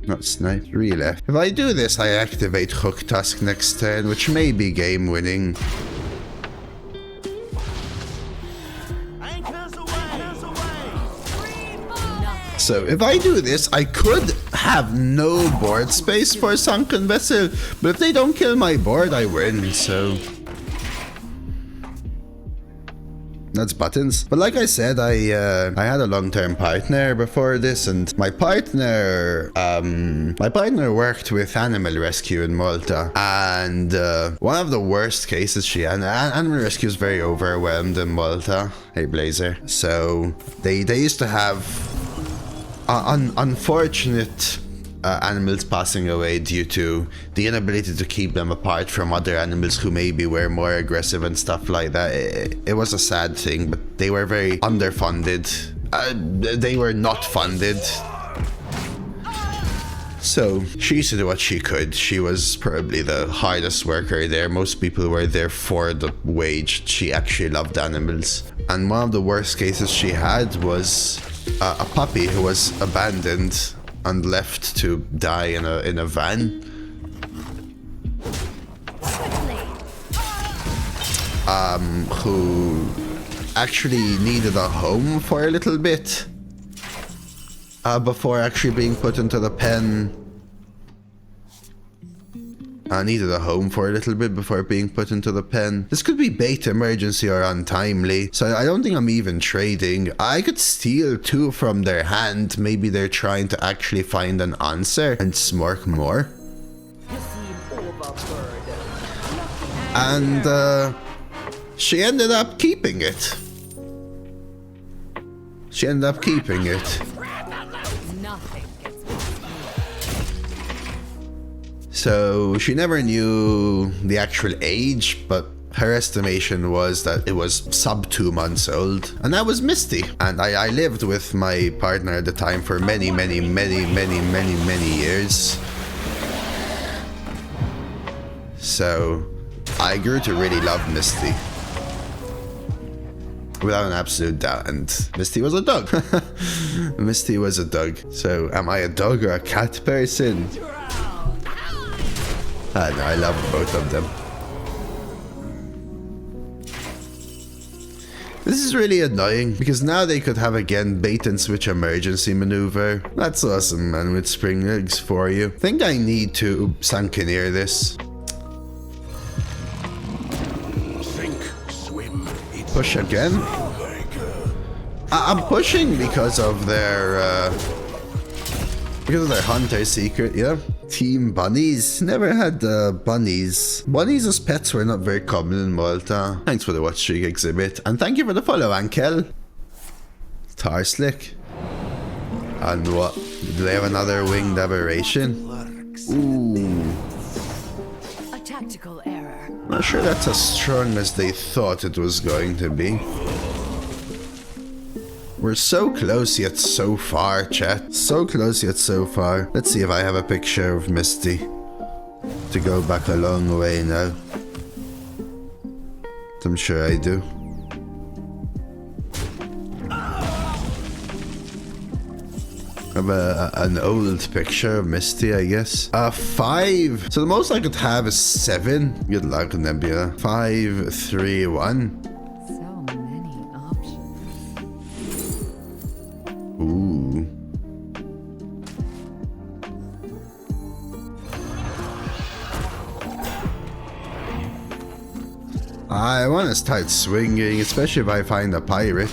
Speaker 2: Not snipe. Relay. If I do this, I activate Hooktusk next turn, which may be game winning. So if I do this, I could have no board space for Sunken Vessel, but if they don't kill my board, I win, so... That's buttons. But like I said, I had a long-term partner before this, and my partner worked with Animal Rescue in Malta, and one of the worst cases she had, Animal Rescue is very overwhelmed in Malta. Hey Blazer. So they used to have unfortunate animals passing away due to the inability to keep them apart from other animals who maybe were more aggressive and stuff like that. It was a sad thing, but they were very underfunded. They were not funded. So she used to do what she could. She was probably the hardest worker there. Most people were there for the wage. She actually loved animals. And one of the worst cases she had was a puppy who was abandoned and left to die in a van. Who actually needed a home for a little bit before actually being put into the pen. Needed a home for a little bit before being put into the pen. This could be bait, emergency, or untimely, so I don't think I'm even trading. I could steal 2 from their hand. Maybe they're trying to actually find an answer and smork more. And she ended up keeping it. She ended up keeping it. So she never knew the actual age, but her estimation was that it was sub 2 months old. And that was Misty. And I lived with my partner at the time for many years. So I grew to really love Misty. Without an absolute doubt. And Misty was a dog. Misty was a dog. So am I a dog or a cat person? No, I love both of them. This is really annoying, because now they could have again bait and switch emergency maneuver. That's awesome, man, with spring legs for you. I think I need to Sankineer this.
Speaker 5: Sink, swim,
Speaker 2: Push again? I'm pushing because of their hunter secret, yeah? Team bunnies. Never had bunnies. Bunnies as pets were not very common in Malta. Thanks for the watch streak exhibit. And thank you for the follow, Ankel. Tarslick. And what? Do they have another winged aberration? Ooh.
Speaker 3: A tactical error.
Speaker 2: Not sure that's as strong as they thought it was going to be. We're so close yet so far, chat. So close yet so far. Let's see if I have a picture of Misty to go back a long way now. I'm sure I do. I have an old picture of Misty, I guess. 5. So the most I could have is 7. Good luck, Nebula. 5, 3, 1. Ooh. I want to start swinging, especially if I find a pirate.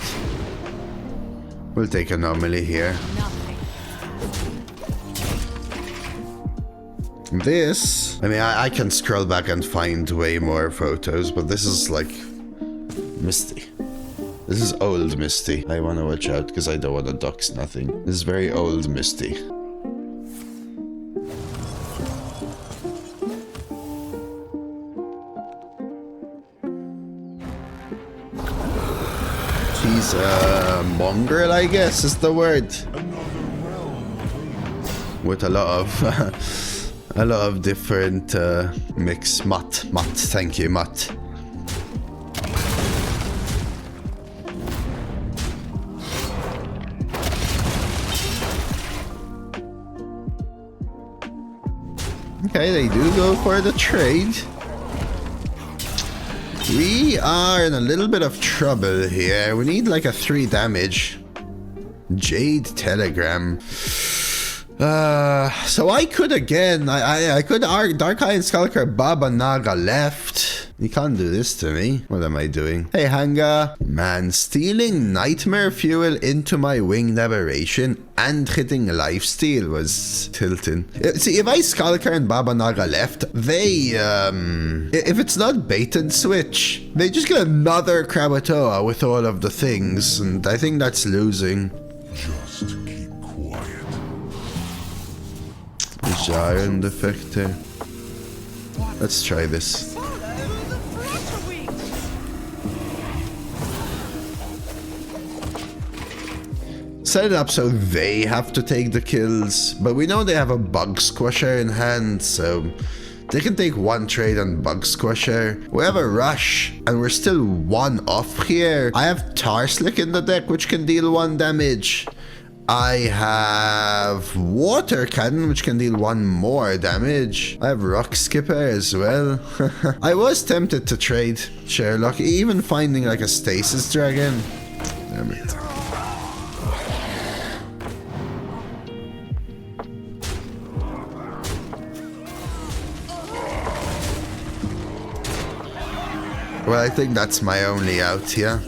Speaker 2: We'll take anomaly here. This, I mean, I can scroll back and find way more photos, but this is like Misty. This is old Misty. I want to watch out because I don't want to dox nothing. This is very old Misty. mongrel, I guess is the word. With a lot of different mix. Mutt, thank you, Mutt. Okay, they do go for the trade. We are in a little bit of trouble here. We need like a 3 damage. Jade Telegram. So I could again, I could Dark Eye and Skulker Baba Naga left. You can't do this to me. What am I doing? Hey Hanga. Man, stealing Nightmare Fuel into my Winged Aberration and hitting Lifesteal was tilting. See, if I Skulker and Baba Naga left, they, if it's not bait and switch, they just get another Krakatoa with all of the things, and I think that's losing.
Speaker 5: Just keep quiet.
Speaker 2: Giant Defector. Let's try this. Set it up so they have to take the kills, but we know they have a Bug Squasher in hand, so they can take 1 trade on Bug Squasher. We have a Rush, and we're still 1 off here. I have Tarslick in the deck, which can deal 1 damage. I have Water Cannon, which can deal 1 more damage. I have Rock Skipper as well. I was tempted to trade Sherlock, even finding like a Stasis Dragon. Damn it. Well, I think that's my only out here.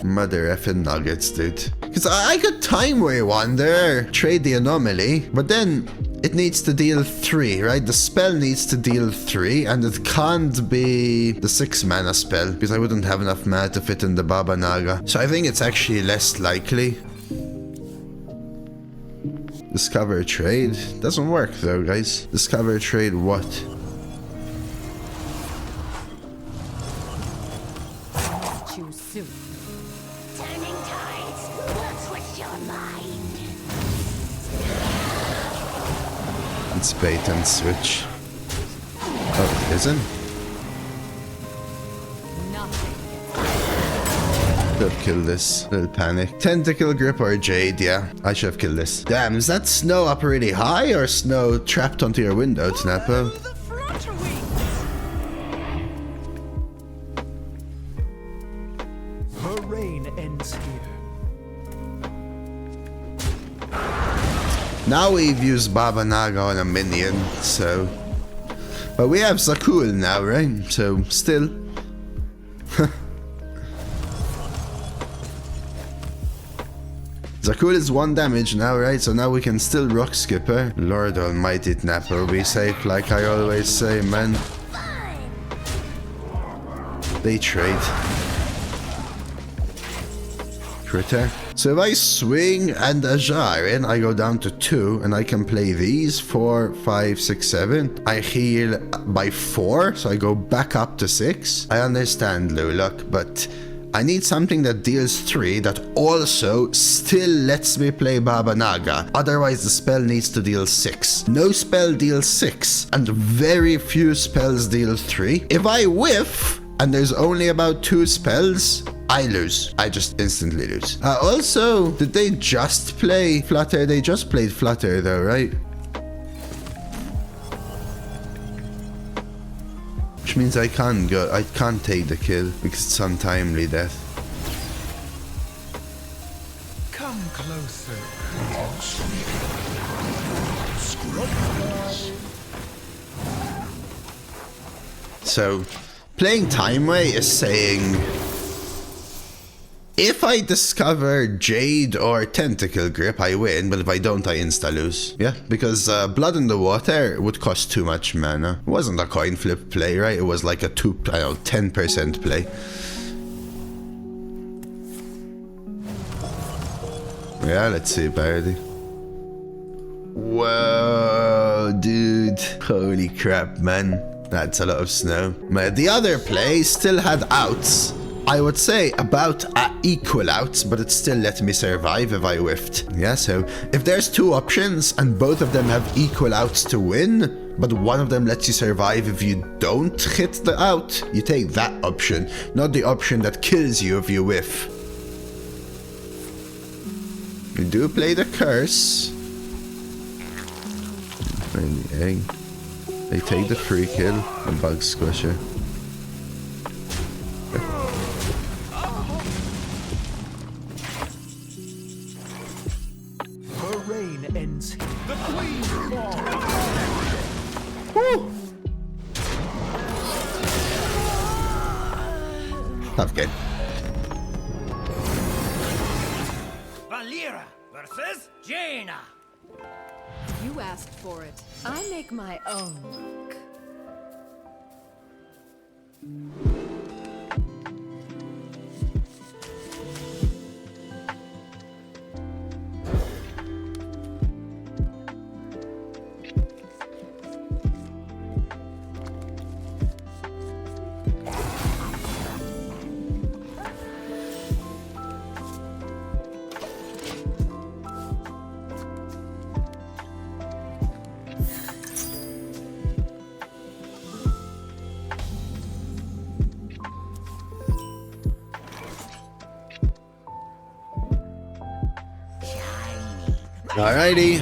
Speaker 2: Mother effing nuggets, dude. Because I could Time Way Wander, trade the Anomaly, but then it needs to deal 3, right? The spell needs to deal 3, and it can't be the 6 mana spell, because I wouldn't have enough mana to fit in the Baba Naga. So I think it's actually less likely. Discover trade. Doesn't work though, guys. Discover trade what?
Speaker 3: Choose soon.
Speaker 7: Turning tides will twist your mind.
Speaker 2: It's bait and switch. Oh, it isn't? Should have killed this. Little panic. Tentacle Grip or Jade, yeah. I should have killed this. Damn, is that snow up really high or snow trapped onto your window, Snappo?
Speaker 6: Her reign ends here.
Speaker 2: Now we've used Baba Naga on a minion, so... But we have Zakul now, right? So, still... Zakul is 1 damage now, right? So now we can still Rock Skipper. Lord Almighty, Napper, be safe like I always say, man. They trade. Critter. So if I swing and a jar in, I go down to 2, and I can play these 4, 5, 6, 7. I heal by 4, so I go back up to 6. I understand, Lulak, but I need something that deals 3 that also still lets me play Baba Naga. Otherwise, the spell needs to deal 6. No spell deals 6, and very few spells deal 3. If I whiff, and there's only about 2 spells, I lose. I just instantly lose. Also, did they just play Flutter? They just played Flutter though, right? Which means I can't take the kill because it's untimely death.
Speaker 6: Come closer.
Speaker 2: So, playing Timeway is saying, if I discover Jade or Tentacle Grip, I win, but if I don't, I insta-lose. Yeah, because Blood in the Water would cost too much mana. It wasn't a coin flip play, right? It was like a 10% play. Yeah, let's see, parody. Whoa, dude. Holy crap, man. That's a lot of snow. The other play still had outs. I would say about equal outs, but it still let me survive if I whiffed. Yeah, so if there's two options and both of them have equal outs to win, but one of them lets you survive if you don't hit the out, you take that option, not the option that kills you if you whiff. We do play the curse. And the egg. They take the free kill and bug squisher.
Speaker 5: Her reign ends here. The queen falls.
Speaker 2: Woo! Tough game.
Speaker 6: Valera versus Jaina.
Speaker 3: You asked for it. I make my own luck.
Speaker 2: Alrighty.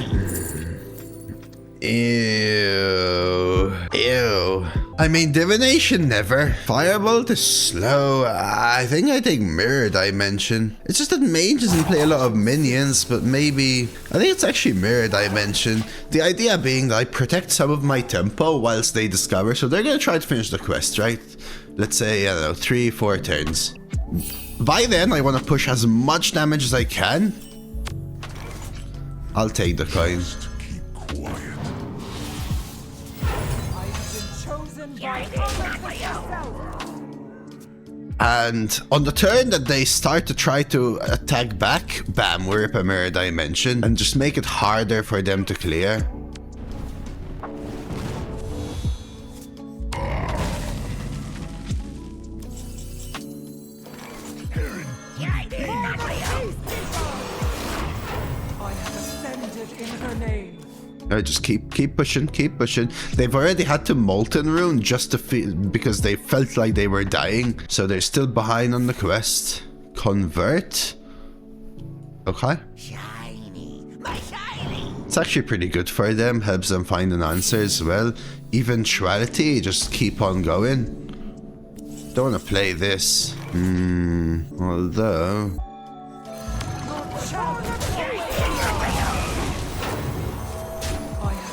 Speaker 2: Ew. Ew. I mean, divination never. Firebolt is slow. I think I take mirror dimension. It's just that mage doesn't play a lot of minions, but maybe... I think it's actually mirror dimension. The idea being that I protect some of my tempo whilst they discover, so they're gonna try to finish the quest, right? Let's say, I don't know, 3-4 turns. By then, I want to push as much damage as I can. I'll take the coin.
Speaker 5: Keep quiet.
Speaker 2: And on the turn that they start to try to attack back, bam, we rip a mirror dimension and just make it harder for them to clear. No, just keep pushing, keep pushing. They've already had to Molten Rune just to feel, because they felt like they were dying. So they're still behind on the quest. Convert. Okay.
Speaker 7: Shiny, my shiny.
Speaker 2: It's actually pretty good for them. Helps them find an answer as well. Eventuality, just keep on going. Don't want to play this. Although...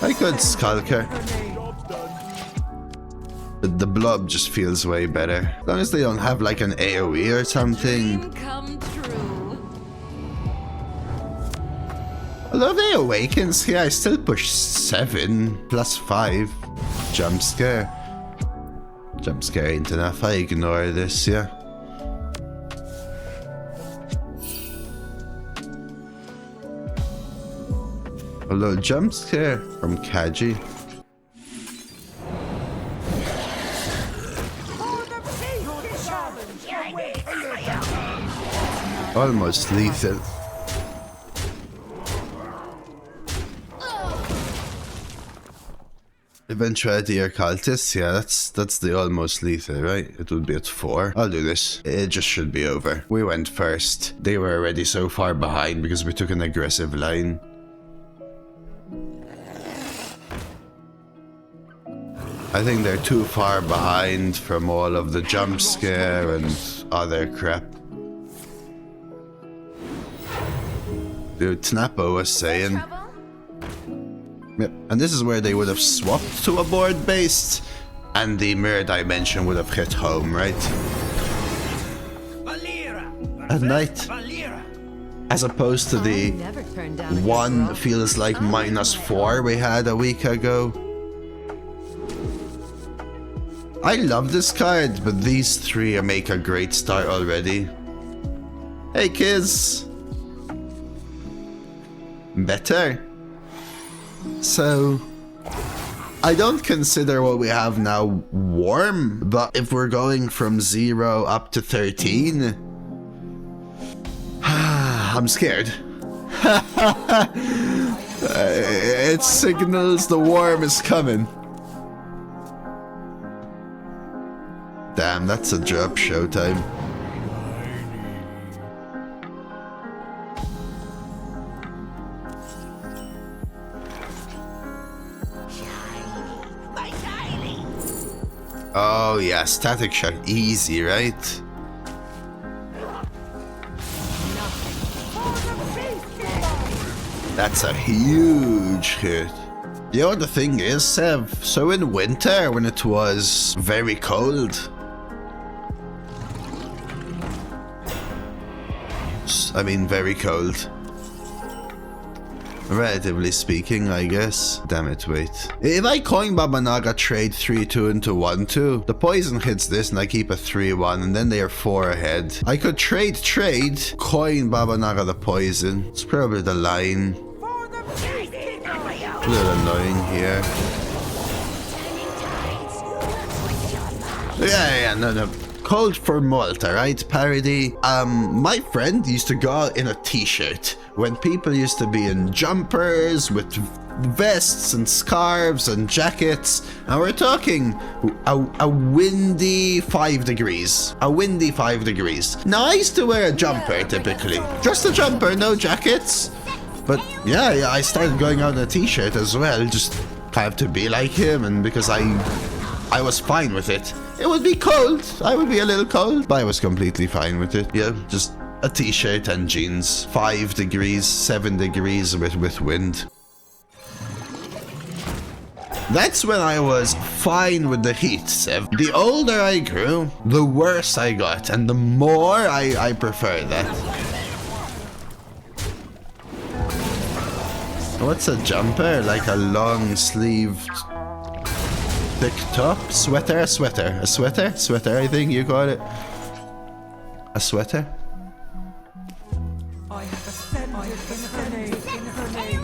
Speaker 2: I could Skulker. But the blob just feels way better. As long as they don't have like an AoE or something.
Speaker 3: Come true.
Speaker 2: Although they awakens, yeah, I still push 7 plus 5. Jump scare. Jump scare ain't enough. I ignore this, yeah. Although jump scare from Kaji. Almost lethal. Eventuality or cultists, yeah, that's the almost lethal, right? It would be at 4. I'll do this. It just should be over. We went first. They were already so far behind because we took an aggressive line. I think they're too far behind from all of the jump scare and other crap. Dude, Tnapo was saying... Yep, and this is where they would have swapped to a board based, and the mirror dimension would have hit home, right? At night. As opposed to the
Speaker 3: Never turned down a good
Speaker 2: 1
Speaker 3: roll.
Speaker 2: feels like -4 we had a week ago. I love this card, but these 3 make a great start already. Hey kids! Better. So, I don't consider what we have now warm, but if we're going from 0 up to 13, I'm scared. It signals the warm is coming. Damn, that's a drop showtime. Oh yeah, static shock, easy, right? That's a huge hit. You know what the thing is, Sev? So in winter, when it was very cold, I mean very cold, relatively speaking, I guess. Damn it, wait. If I coin Baba Naga trade 3-2 into 1-2, the poison hits this and I keep a 3-1 and then they are 4 ahead. I could trade, coin Baba Naga the poison. It's probably the line. A little annoying here. Yeah, no. Cold for malt, alright? Parody. My friend used to go out in a t-shirt when people used to be in jumpers with vests and scarves and jackets, and we're talking a windy 5 degrees. A windy 5 degrees. Now, I used to wear a jumper typically. Just a jumper, no jackets. But yeah, I started going out in a t-shirt as well, just kind of to be like him, and because I was fine with it. It would be cold, I would be a little cold, but I was completely fine with it. Yeah, just a t-shirt and jeans. 5 degrees, 7 degrees with wind. That's when I was fine with the heat, Sev. The older I grew, the worse I got, and the more I prefer that. What's a jumper? Like a long sleeved thick top? Sweater? A sweater? A sweater? Sweater, I think you call it. A sweater?
Speaker 6: I have ascended in her name.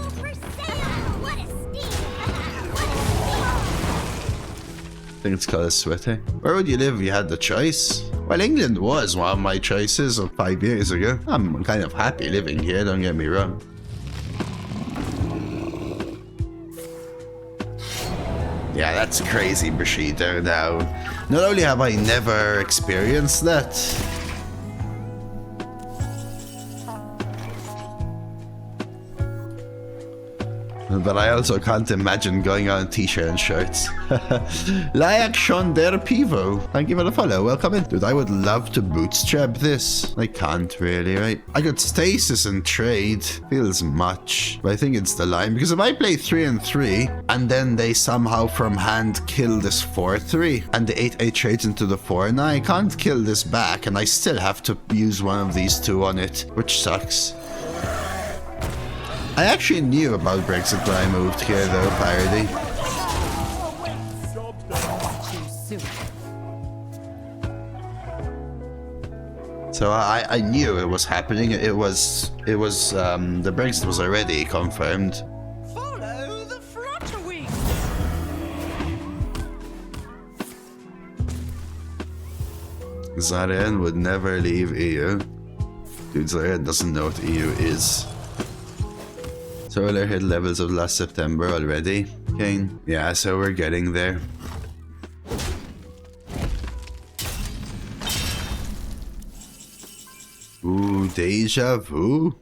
Speaker 2: I think it's called a sweater. Where would you live if you had the choice? Well, England was one of my choices of 5 years ago. I'm kind of happy living here, don't get me wrong. Yeah, that's crazy, Bushido. Now, not only have I never experienced that, but I also can't imagine going on a t-shirt and shirts. Layak Shon Der Pivo. Thank you for the follow. Welcome in. Dude, I would love to bootstrap this. I can't really, right? I got stasis and trade. Feels much. But I think it's the line. Because if I play 3 and 3, and then they somehow from hand kill this 4-3, and the 8-8 trades into the 4, now I can't kill this back, and I still have to use one of these two on it, which sucks. I actually knew about Brexit when I moved here though, Parody. So I knew it was happening. It was the Brexit was already confirmed.
Speaker 6: Follow the flutterwings.
Speaker 2: Zarian would never leave EU. Dude, Zarian doesn't know what EU is. Solar hit levels of last September already, Kane. Yeah, so we're getting there. Ooh, deja vu.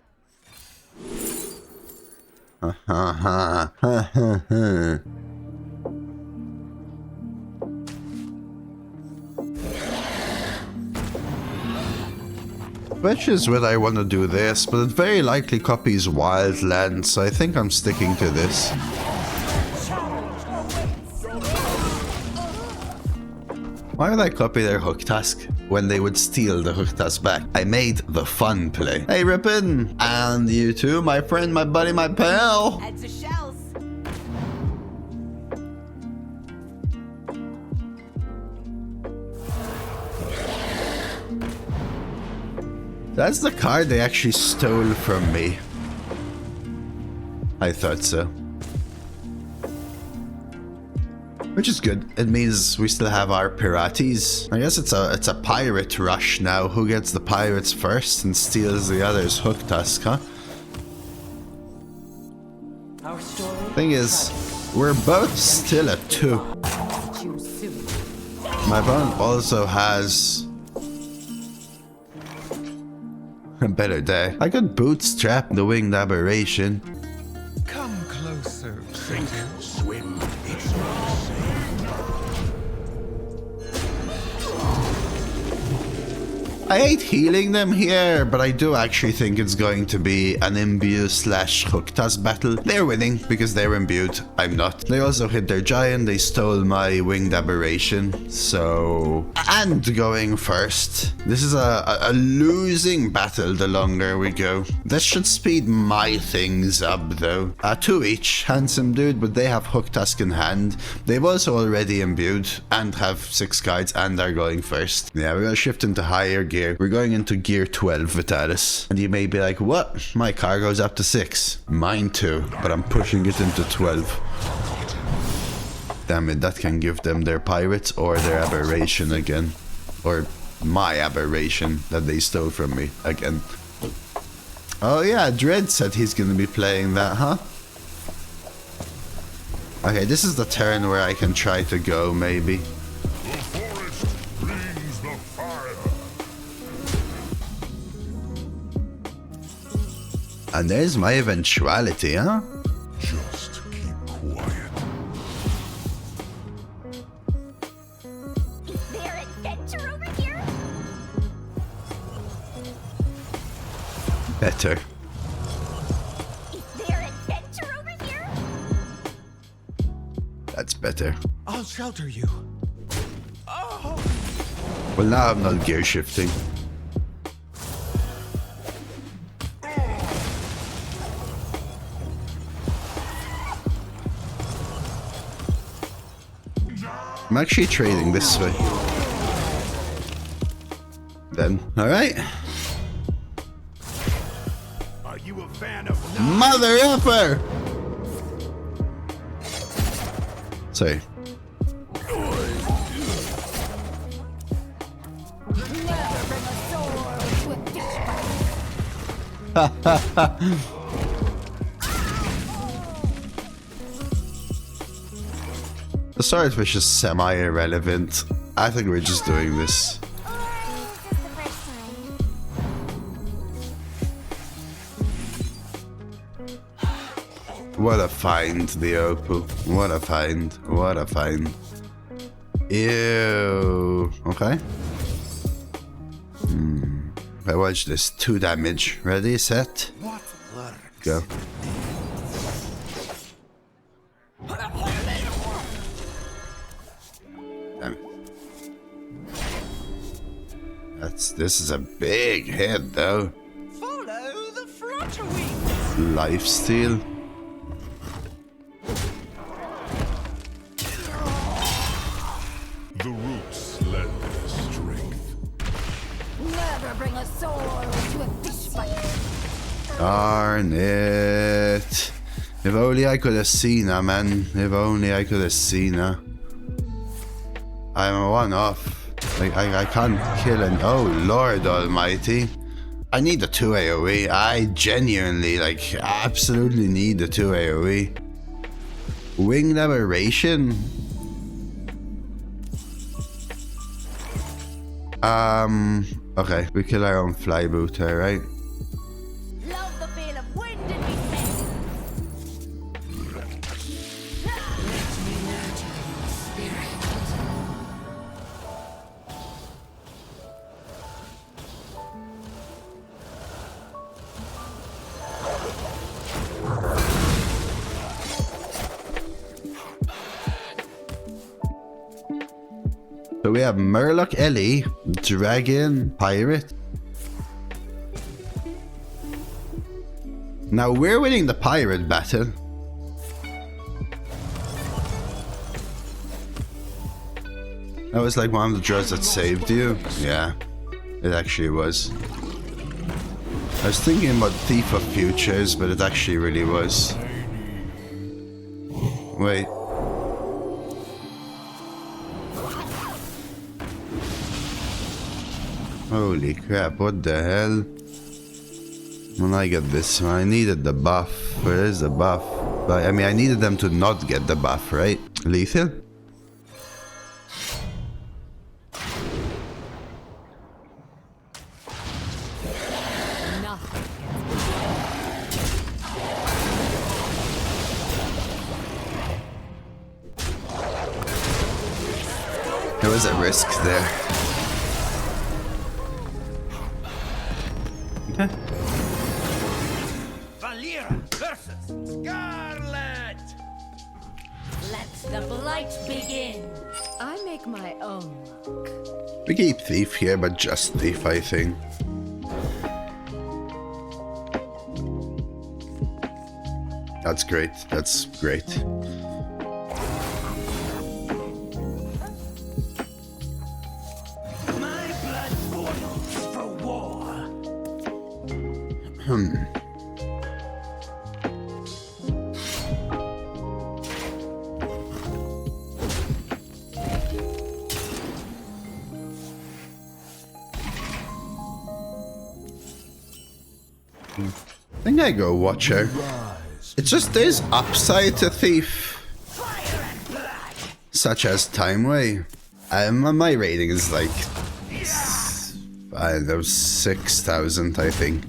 Speaker 2: Ha ha ha ha ha ha. Which is what I want to do this, but it very likely copies Wildlands, so I think I'm sticking to this. Why would I copy their Hooktusk when they would steal the Hooktusk back? I made the fun play. Hey Rippin! And you too, my friend, my buddy, my pal!
Speaker 3: Heads to shells.
Speaker 2: That's the card they actually stole from me. I thought so. which is good. It means we still have our pirates. I guess it's a pirate rush now. Who gets the pirates first and steals the others? Hooktusk, huh? Thing is, we're both still at 2. My opponent also has a better day. I could bootstrap the winged aberration.
Speaker 5: Come closer, Sink and swim. It's not safe.
Speaker 2: I hate healing them here, but I do actually think it's going to be an Imbue / Hooktusk battle. They're winning because they're imbued. I'm not. They also hit their giant. They stole my winged aberration. So... and going first. This is a losing battle the longer we go. That should speed my things up though. 2 each. Handsome dude, but they have Hooktusk in hand. They've also already imbued and have 6 guides and are going first. Yeah, we're gonna shift into higher gear. We're going into gear 12, Vitalis. And you may be like, what? My car goes up to 6. Mine too, but I'm pushing it into 12. Damn it, that can give them their pirates or their aberration again. Or my aberration that they stole from me again. Oh yeah, Dread said he's gonna be playing that, huh? Okay, this is the turn where I can try to go, maybe. And there's my eventuality, huh?
Speaker 5: Just keep quiet.
Speaker 7: Is there adventure over here?
Speaker 2: Better.
Speaker 7: Is there adventure over here?
Speaker 2: That's better.
Speaker 5: I'll shelter you. Oh!
Speaker 2: Well, now I'm not gear shifting. I'm actually trading this way. Then, alright.
Speaker 5: Are you a fan of
Speaker 2: Mother effer! Sorry.
Speaker 3: Never bring a sword to a dish fight.
Speaker 2: The swordfish is semi-irrelevant. I think we're just doing this.
Speaker 7: Or is this the first time?
Speaker 2: What a find, the Opal. What a find. What a find. Ew. Okay. I watch this. 2 damage. Ready, set, go. Damn it. This is a big hit though.
Speaker 6: Follow the flutter wings.
Speaker 2: Lifesteal.
Speaker 5: the roots lend their strength?
Speaker 3: Never bring a sword to a fish fight.
Speaker 2: Darn it. If only I could have seen her, man. If only I could have seen her. I'm a one-off. I can't kill an... Oh, Lord Almighty. I need a 2 AoE. I genuinely, absolutely need a 2 AoE. Winged Aberration? Okay. We kill our own flybooter, right?
Speaker 7: Love the feel of wind in me face.
Speaker 2: So we have Murloc Ellie, Dragon, Pirate. Now we're winning the Pirate battle. That was like one of the draws that saved you. Yeah, it actually was. I was thinking about Thief of Futures, but it actually really was. Wait. Holy crap, what the hell? When I get this one, I needed the buff. Where is the buff? But, I mean, I needed them to not get the buff, right? Lethal? There was a risk there. Okay.
Speaker 5: Valera versus Scarlet!
Speaker 3: Let the blight begin. I make my own luck.
Speaker 2: We keep Thief here, but just Thief, I think. That's great. That's great.
Speaker 5: My blood boils for war.
Speaker 2: I think I go Watcher. It's just there's upside to Thief. Such as Time Way. My rating is like, I don't know, 6,000, I think.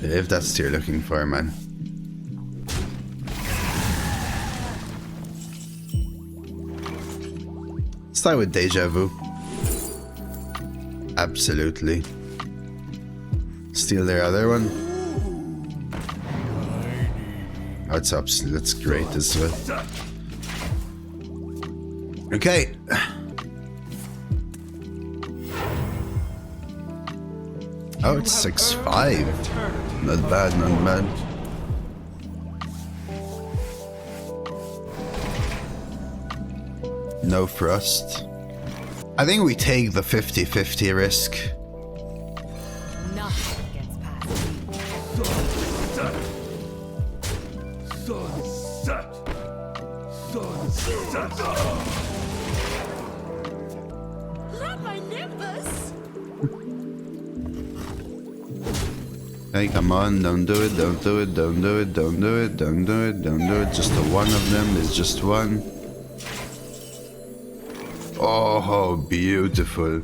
Speaker 2: If that's what you're looking for, man. Start with Deja Vu. Absolutely. Steal their other one. Oh, it's absolute. That's great as well. Okay. Oh, it's 6-5. Not bad, not bad. No Frost. I think we take the 50-50 risk.
Speaker 3: Nothing gets past me. Not my Nimbus.
Speaker 2: Hey, come on, don't do it, don't do it, don't do it, don't do it, don't do it, don't do it. Just the one of them is just one. Oh, beautiful.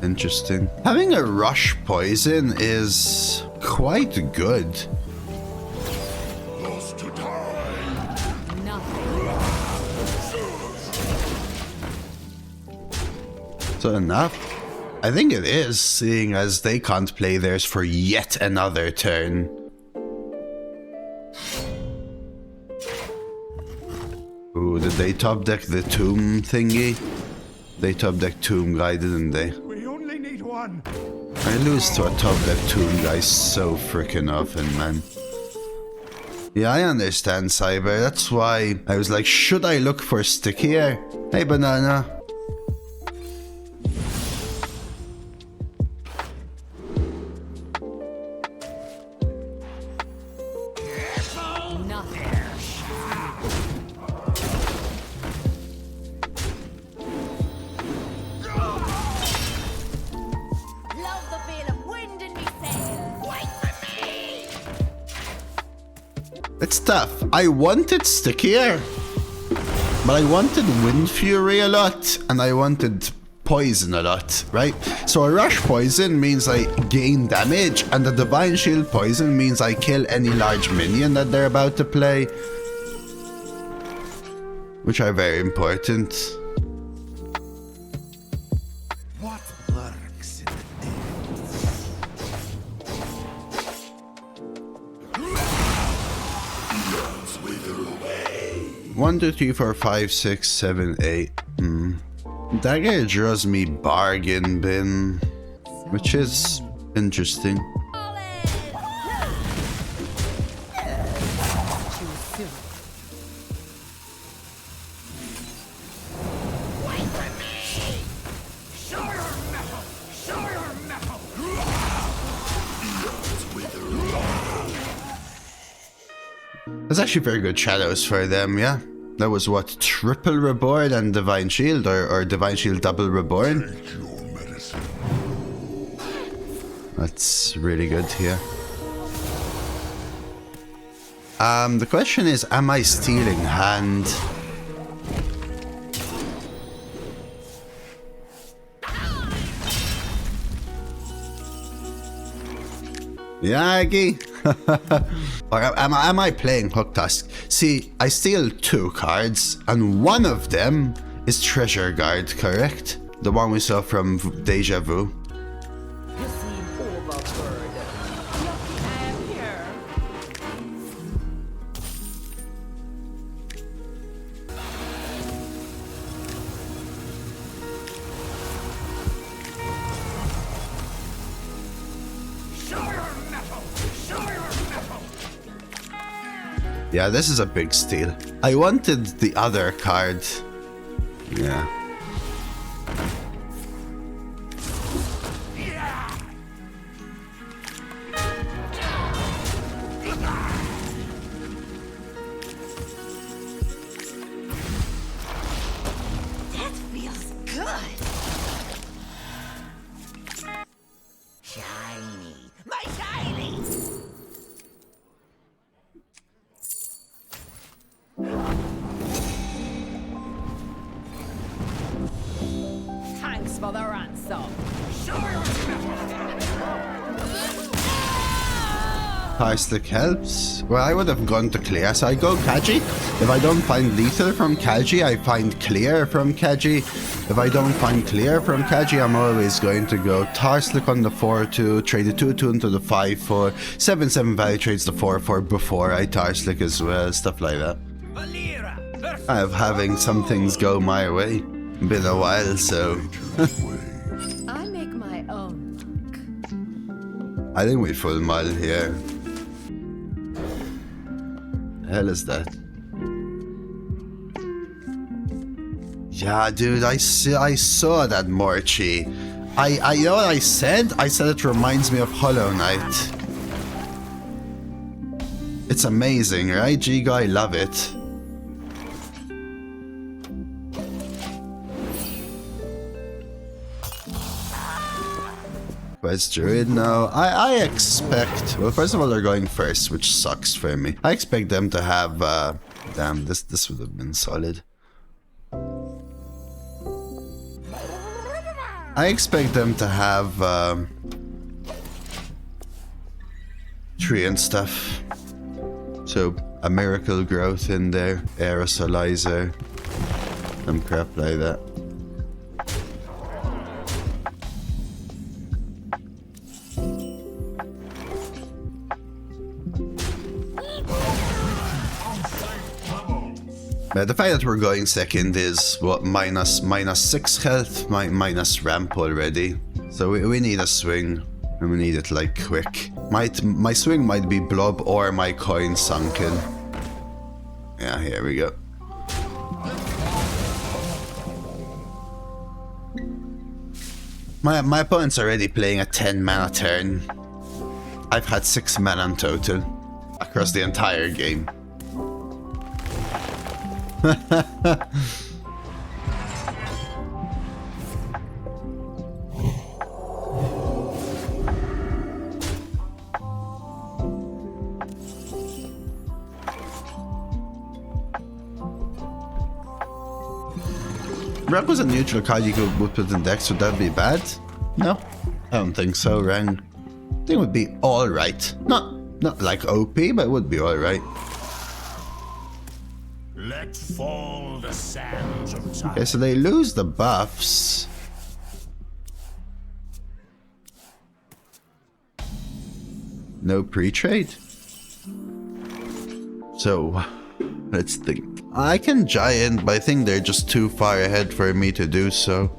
Speaker 2: Interesting. Having a rush poison is quite good.
Speaker 5: Lost to time.
Speaker 2: Is that enough? I think it is, seeing as they can't play theirs for yet another turn. Ooh, did they top deck the tomb thingy? They top deck tomb guy, didn't they?
Speaker 5: We only need one.
Speaker 2: I lose to a top deck tomb guy so freaking often, man. Yeah, I understand, Cyber. That's why I was like, should I look for stickier? Hey, Banana. It's tough. I wanted stickier, but I wanted Wind Fury a lot, and I wanted poison a lot, right? So a rush poison means I gain damage, and the divine shield poison means I kill any large minion that they're about to play, which are very important.
Speaker 5: What lurks in the depths?
Speaker 2: 1, 2, 3, 4, 5, 6, 7, 8. That guy draws me bargain bin, which is interesting. That's actually very good shadows for them, yeah? That was what, triple reborn and divine shield, or divine shield double reborn?
Speaker 4: Take your medicine.
Speaker 2: That's really good here. The question is, am I stealing hand? Yagi? Or am I playing Hooktusk? See, I steal 2 cards, and one of them is Treasure Guard, correct? The one we saw from Deja Vu.
Speaker 6: You seem overburdened. Lucky I am here.
Speaker 2: Yeah, this is a big steal. I wanted the other card. Yeah.
Speaker 7: That feels good. Shiny. My shiny.
Speaker 6: Thanks for the ransom.
Speaker 2: Parslick helps. Well, I would have gone to clear, so I go Kaji. If I don't find lethal from Kaji, I find clear from Kaji. If I don't find clear from Kaji, I'm always going to go Tarslick on the 4-2, trade the 2-2 into the 5-4, 7-7 value trades the 4-4 before I Tarslick as well, stuff like that. I'm having some things go my way. Been a while, so
Speaker 3: I make my own.
Speaker 2: I think we full mull here. The hell is that? Yeah, dude, I saw that Morchi. You know what I said? I said it reminds me of Hollow Knight. It's amazing, right, Giga? I love it. Quest Druid? No, I expect... Well, first of all, they're going first, which sucks for me. I expect them to have... damn, this would have been solid. I expect them to have... tree and stuff. So, a Miracle Growth in there, Aerosolizer, some crap like that. The fact that we're going second is what, minus 6 health, minus ramp already. So we need a swing, and we need it like quick. My swing might be blob or my coin sunken. Yeah, here we go. My opponent's already playing a 10 mana turn. I've had 6 mana in total across the entire game. Red was a neutral card you could put in decks, would that be bad? No, I don't think so, Rang. I think it would be alright. Not like OP, but it would be alright.
Speaker 1: Let fall the sands of time.
Speaker 2: Okay, so they lose the buffs. No pre-trade? So, let's think. I can giant, but I think they're just too far ahead for me to do so.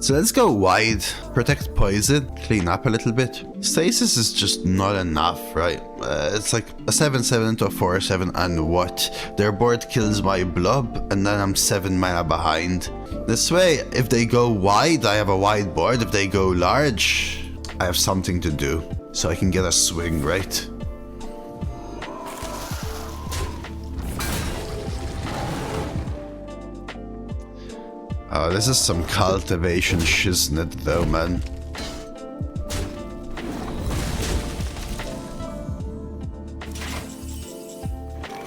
Speaker 2: So let's go wide. protect poison, clean up a little bit. Stasis is just not enough, right? It's like a 7/7 into a 4/7 and what? Their board kills my blob and then I'm 7 mana behind. This way, if they go wide, I have a wide board. If they go large, I have something to do. So I can get a swing, right? Oh, this is some cultivation shiznit though, man.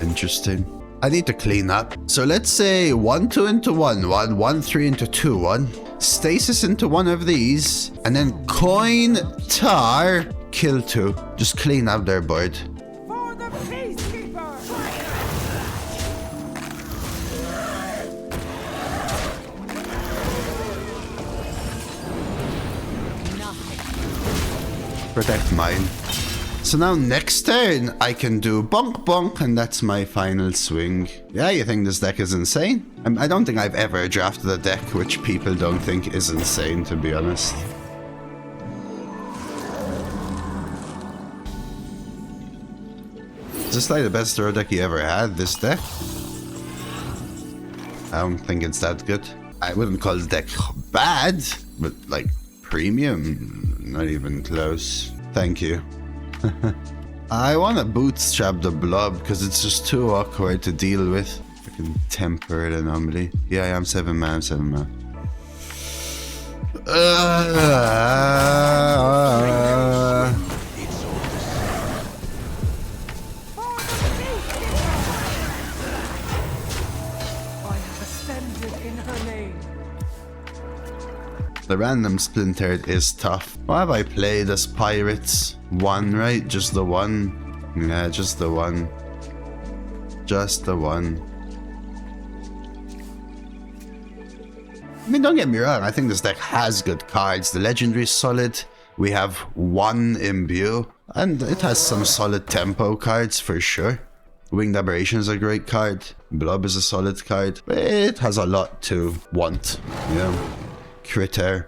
Speaker 2: Interesting. I need to clean up. So let's say 1/2 into 1/1, 1/3 into 2/1, stasis into one of these, and then coin, tar, kill 2. Just clean up their board.
Speaker 6: For the peacekeeper!
Speaker 2: Protect mine. So now next turn, I can do bonk bonk, and that's my final swing. Yeah, you think this deck is insane? I don't think I've ever drafted a deck which people don't think is insane, to be honest. Is this like the best throw deck you ever had, this deck? I don't think it's that good. I wouldn't call the deck bad, but like premium, not even close. Thank you. I want to bootstrap the blob because it's just too awkward to deal with. Freaking tempered anomaly. Yeah, I am 7 man, 7 man. The random splintered is tough. What have I played as pirates? 1, right? Just the 1? Yeah, just the 1. Just the 1. I mean, don't get me wrong, I think this deck has good cards. The legendary is solid. We have 1 Imbue, and it has some solid tempo cards for sure. Winged Aberration is a great card. Blob is a solid card. But it has a lot to want, you know. Critter,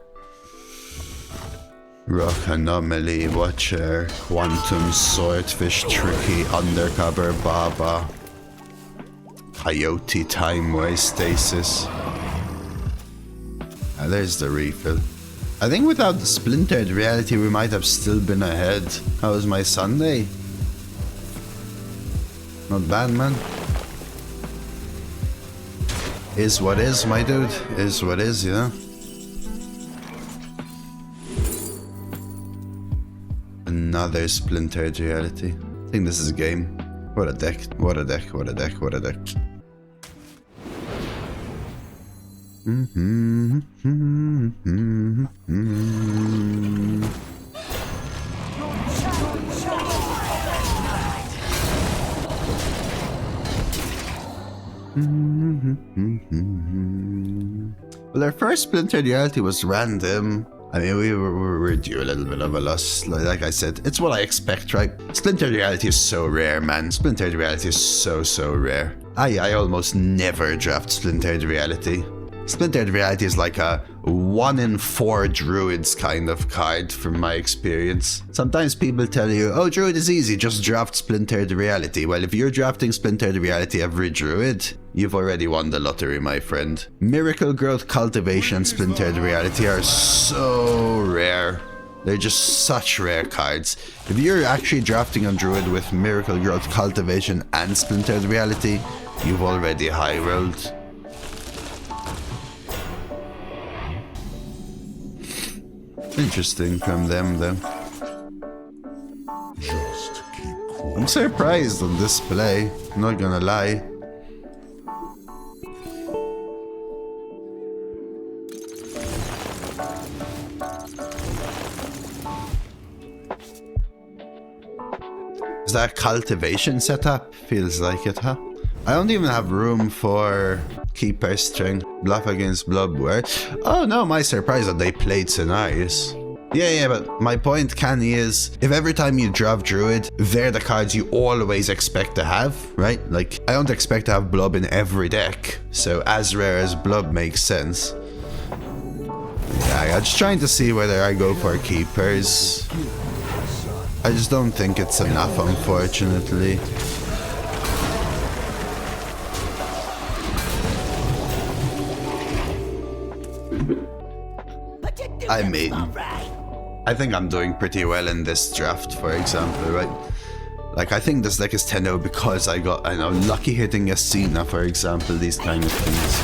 Speaker 2: Rock Anomaly, Watcher, Quantum, Swordfish, Tricky, Undercover, Baba, Coyote, Time Waste, Stasis. There's the refill. I think without the Splintered Reality we might have still been ahead. How was my Sunday? Not bad, man. Is what is, my dude. Is what is, you know? Another Splintered Reality. I think this is a game. What a deck. What a deck. What a deck. What a deck. Well, our first Splintered Reality was random. I mean, we were due a little bit of a loss. Like I said, it's what I expect, right? Splintered Reality is so rare, man. Splintered Reality is so rare. I almost never draft Splintered Reality. Splintered Reality is like a 1 in 4 druids kind of card from my experience. Sometimes people tell you, oh, druid is easy, just draft Splintered Reality. Well, if you're drafting Splintered Reality every druid, you've already won the lottery, my friend. Miracle Growth, Cultivation, and Splintered Reality are so rare. They're just such rare cards. If you're actually drafting a druid with Miracle Growth, Cultivation, and Splintered Reality, you've already high rolled. Interesting from them, though.
Speaker 1: Just keep quiet.
Speaker 2: I'm surprised on this play, I'm not gonna lie. Is that a cultivation setup? Feels like it, huh? I don't even have room for Keeper String. Bluff against Blob where? Oh no, my surprise that they played scenarios. Yeah, but my point, Canny, is if every time you draft Druid, they're the cards you always expect to have, right? Like, I don't expect to have Blob in every deck, so as rare as Blob makes sense. Yeah, I'm just trying to see whether I go for keepers. I just don't think it's enough, unfortunately. I think I'm doing pretty well in this draft, for example, right? Like, I think this deck is 10-0 because I got, I know, lucky hitting a Cena, for example, these kind of things.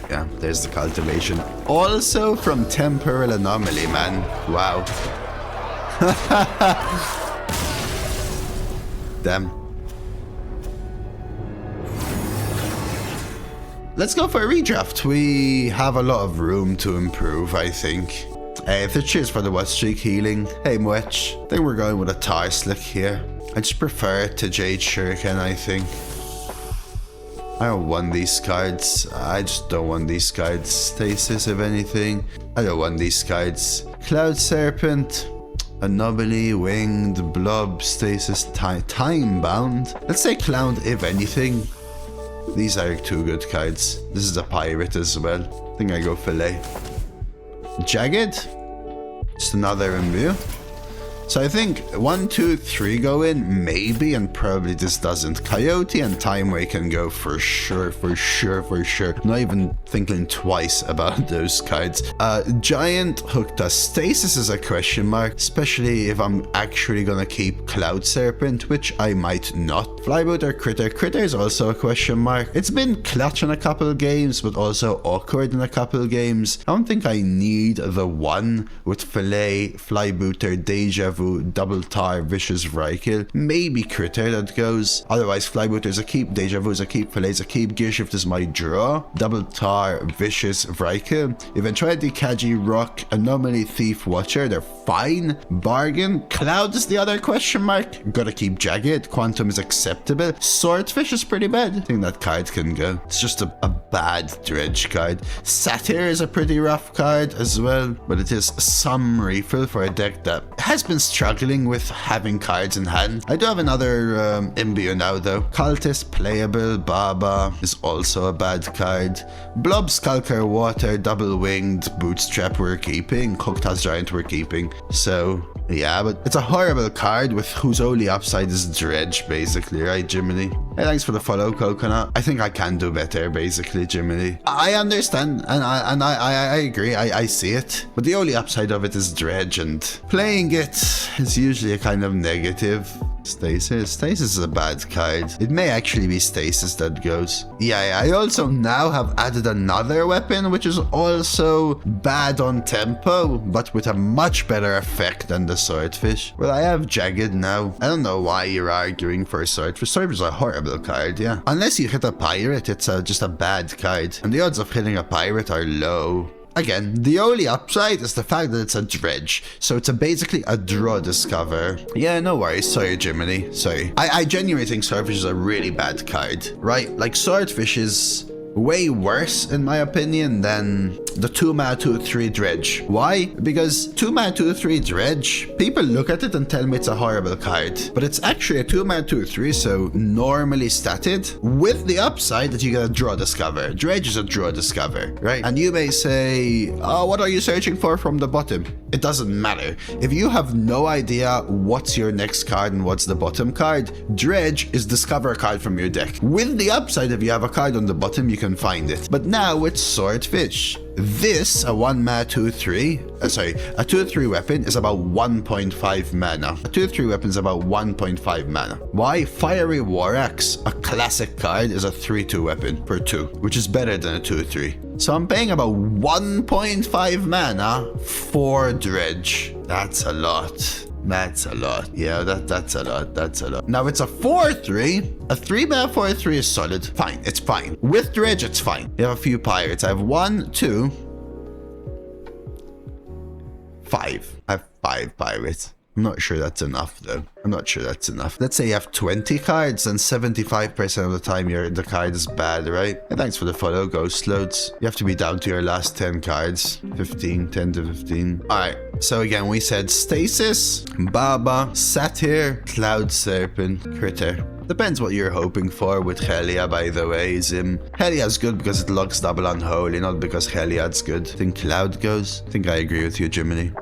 Speaker 2: Yeah, there's the cultivation. Also from Temporal Anomaly, man. Wow. Damn. Let's go for a redraft. We have a lot of room to improve, I think. Cheers for the West Streak healing. Hey, Mwetch. I think we're going with a Tar Slick here. I just prefer it to Jade Shuriken, I think. I don't want these cards. I just don't want these cards. Stasis, if anything. I don't want these cards. Cloud Serpent. Anomaly, Winged, Blob, Stasis, Time Bound. Let's say Clown, if anything. These are two good cards. This is a Pirate as well. I think I go Fillet. Jagged. Just another Imbue. So I think 1, 2, 3 go in, maybe, and probably this doesn't. Coyote and Timeway can go for sure, for sure, for sure. Not even thinking twice about those cards. Giant Hooktusk. Stasis is a question mark, especially if I'm actually gonna keep Cloud Serpent, which I might not. Flyboat or Critter. Critter is also a question mark. It's been clutch in a couple of games, but also awkward in a couple of games. I don't think I need the one with Fillet, Flybooter, Deja Vu, Double Tar, Vicious Vrykil. Maybe Critter that goes. Otherwise, Flybooter's a keep, Deja Vu's a keep, Fillet's a keep, Gearshift is my draw. Double Tar, Vicious Vrykil. Eventuality, Kaji, Rock, Anomaly, Thief, Watcher. They're fine. Bargain. Cloud is the other question mark. Gotta keep Jagged. Quantum is acceptable. Swordfish is pretty bad. I think that card can go. It's just a bad dredge card. Satyr is a pretty rough card as well, but it is some refill for a deck that has been struggling with having cards in hand. I do have another Imbue now though. Cultist, playable. Baba is also a bad card. Blob, Skulker, Water, Double Winged, Bootstrap we're keeping. Hooktusk Giant we're keeping. So yeah, but it's a horrible card with whose only upside is dredge, basically, right, Jiminy? Hey, thanks for the follow, Coconut. I think I can do better, basically, Jiminy. I understand, and I agree, I see it. But the only upside of it is dredge, and playing it is usually a kind of negative. Stasis. Stasis is a bad card. It may actually be Stasis that goes. Yeah, I also now have added another weapon, which is also bad on tempo, but with a much better effect than the Swordfish. Well, I have Jagged now. I don't know why you're arguing for Swordfish. Swordfish is a horrible card, yeah. Unless you hit a Pirate, it's just a bad card. And the odds of hitting a Pirate are low. Again, the only upside is the fact that it's a dredge, so it's basically a draw discover. Yeah, no worries. Sorry, Jiminy. Sorry. I genuinely think Swordfish is a really bad card, right? Like, Swordfish is way worse, in my opinion, than the 2-mana 2/3 dredge. Why? Because 2-mana 2/3 dredge, people look at it and tell me it's a horrible card, but it's actually a 2-mana 2/3, so normally statted, with the upside that you get a draw discover. Dredge is a draw discover, right? And you may say, oh, what are you searching for from the bottom? It doesn't matter. If you have no idea what's your next card and what's the bottom card, dredge is discover a card from your deck. With the upside, if you have a card on the bottom, you can find it. But now it's Swordfish. This, a 1-mana 2/3, a 2/3 weapon is about 1.5 mana. A 2/3 weapon is about 1.5 mana. Why? Fiery War Axe, a classic card, is a 3/2 weapon for 2, which is better than a 2/3. So I'm paying about 1.5 mana for dredge. That's a lot. That's a lot. Yeah, that's a lot. That's a lot. Now it's a 4/3. A 3-mana 4/3 is solid. Fine. It's fine. With dredge, it's fine. You have a few pirates. I have 1, 2, 5. I have 5 pirates. I'm not sure that's enough though. I'm not sure that's enough. Let's say you have 20 cards and 75% of the time the card is bad, right? And thanks for the follow, Ghost Loads. You have to be down to your last 10 cards. 15, 10 to 15. Alright, so again, we said Stasis, Baba, Satyr, Cloud Serpent, Critter. Depends what you're hoping for with Helia, by the way. Zim. Helia's good because it locks double on Holy, not because Heliad's good. I think Cloud goes. I think I agree with you, Jiminy.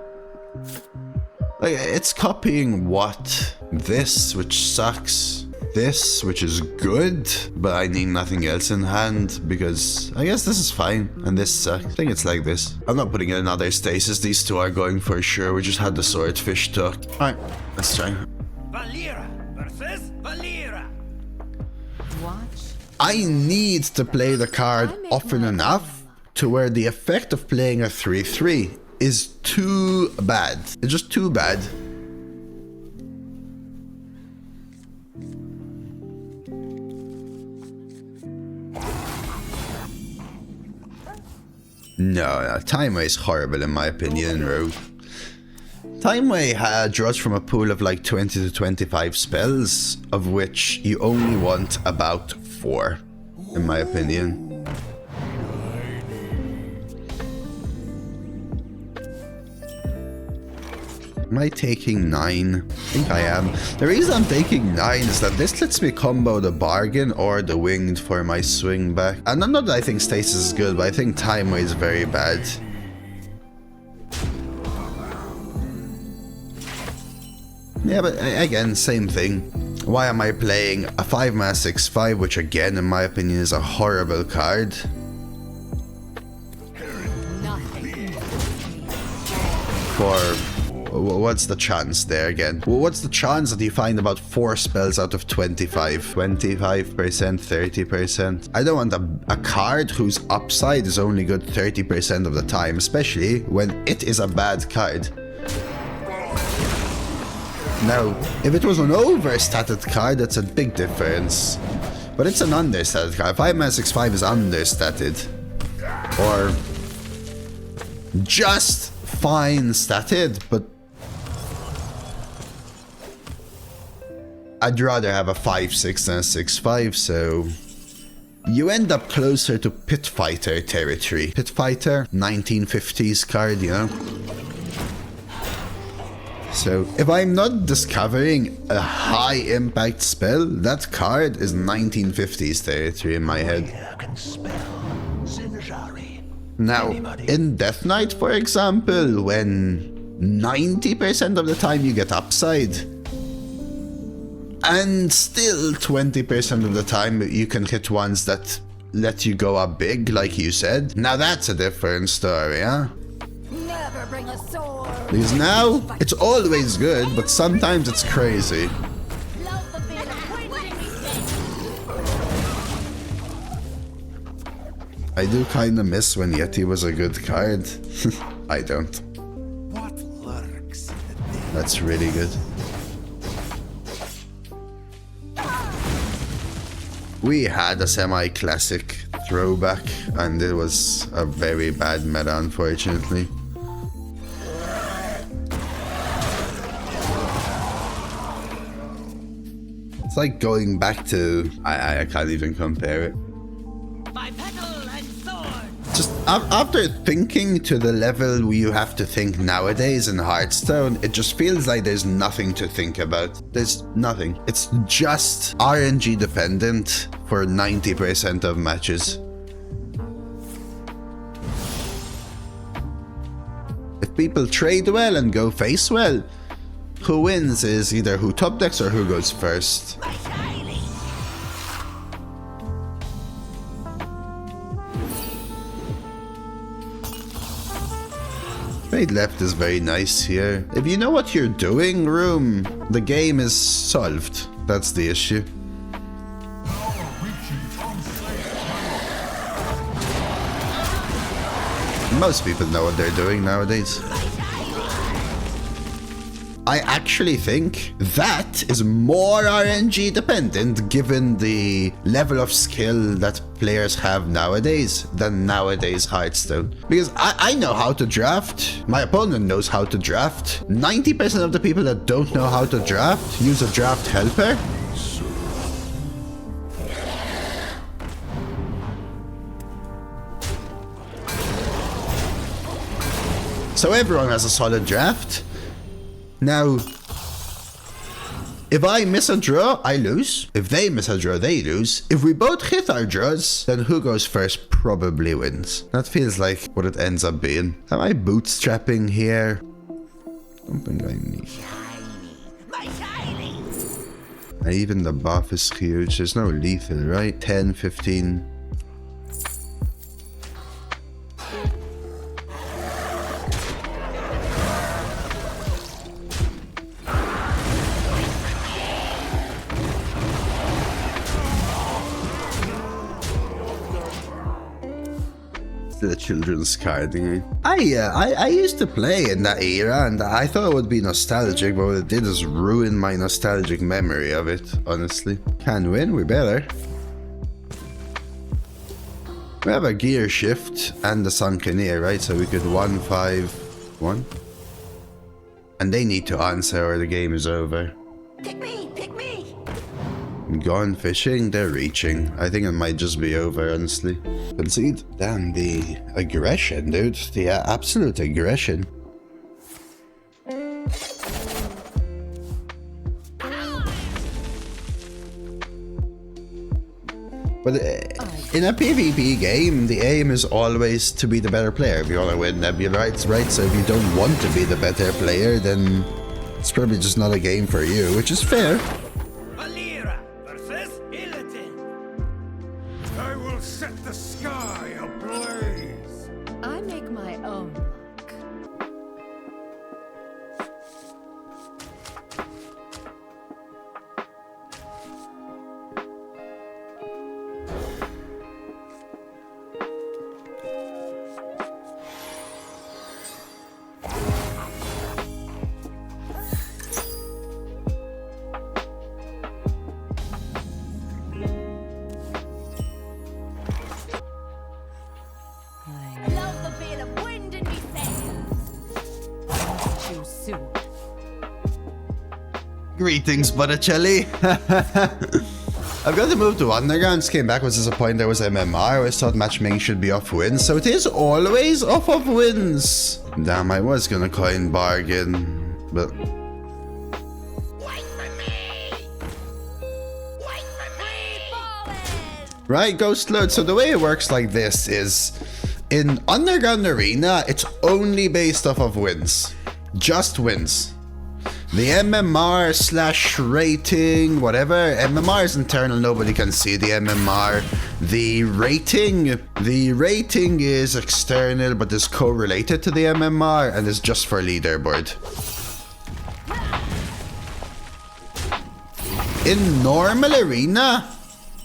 Speaker 2: Like, it's copying what? This, which sucks. This, which is good, but I need nothing else in hand because I guess this is fine and this sucks. I think it's like this. I'm not putting in another stasis. These two are going for sure. We just had the swordfish talk. Alright, let's try.
Speaker 5: Valera versus Valera.
Speaker 3: Watch.
Speaker 2: I need to play the card often enough to where the effect of playing a 3/3 is too bad. It's just too bad. No, Timeway is horrible in my opinion, Rogue. Timeway draws from a pool of like 20 to 25 spells, of which you only want about 4, in my opinion. Am I taking 9? I think I am. The reason I'm taking 9 is that this lets me combo the Bargain or the Winged for my swing back. And not that I think Stasis is good, but I think Timeway is very bad. Yeah, but again, same thing. Why am I playing a 5-mana 6/5, which again, in my opinion, is a horrible card? For... what's the chance there again? What's the chance that you find about 4 spells out of 25? 25%, 30%? I don't want a card whose upside is only good 30% of the time, especially when it is a bad card. Now, if it was an overstated card, that's a big difference. But it's an understated card. 5-mana 6/5 is understated. Or just fine statted, but I'd rather have a 5/6 than a 6/5, so you end up closer to Pit Fighter territory. Pit Fighter, 1950s card, you know? So if I'm not discovering a high impact spell, that card is 1950s territory in my head. Now, in Death Knight, for example, when 90% of the time you get upside, and still 20% of the time you can hit ones that let you go up big, like you said, now that's a different story, huh?
Speaker 3: Never bring a sword.
Speaker 2: Because now, it's always good, but sometimes it's crazy.
Speaker 3: Love the feeling of winning these days.
Speaker 2: I do kinda miss when Yeti was a good card. I don't.
Speaker 5: What lurks in the dim?
Speaker 2: That's really good. We had a semi-classic throwback, and it was a very bad meta, unfortunately. It's like going back to... I can't even compare it.
Speaker 6: My petal and sword.
Speaker 2: Just after thinking to the level where you have to think nowadays in Hearthstone, it just feels like there's nothing to think about. There's nothing. It's just RNG dependent for 90% of matches. If people trade well and go face well, who wins is either who top decks or who goes first. Fade left is very nice here. If you know what you're doing, Room, the game is solved. That's the issue. Most people know what they're doing nowadays. I actually think that is more RNG dependent given the level of skill that players have nowadays than nowadays Hearthstone. Because I know how to draft, my opponent knows how to draft. 90% of the people that don't know how to draft use a draft helper. So everyone has a solid draft. Now, If I miss a draw, I lose. If they miss a draw, they lose. If we both hit our draws, then who goes first probably wins. That feels like what it ends up being. Am I bootstrapping here? Don't think I need. And even the buff is huge. There's no lethal, right? 10, 15. The children's card game. I used to play in that era, and I thought it would be nostalgic, but what it did is ruin my nostalgic memory of it, honestly. Can win, we better. We have a gear shift and the sunken ear, right? So we could 1-5-1. And they need to answer or the game is over.
Speaker 7: Pick me, pick me.
Speaker 2: Gone fishing, they're reaching. I think it might just be over, honestly. Concede. Damn, the aggression, dude. The absolute aggression. But in a PvP game, the aim is always to be the better player if you want to win Nebulite, right? So if you don't want to be the better player, then it's probably just not a game for you, which is fair.
Speaker 5: I will set the sky ablaze.
Speaker 3: I make my own luck.
Speaker 7: Love the feel of wind in me sails.
Speaker 3: Too soon.
Speaker 2: Greetings, Botticelli. I've got to move to Underground. Just came back, was disappointed there was MMR. I always thought matchmaking should be off wins, so it is always off of wins. Damn, I was gonna coin bargain, but...
Speaker 7: Wait for me! Wait for me! Fallen!
Speaker 2: Right, Ghost Load. So the way it works like this is, in Underground Arena, it's only based off of wins. Just wins. The MMR / rating, whatever. MMR is internal, nobody can see the MMR. The rating is external, but is correlated to the MMR and is just for leaderboard. In normal arena,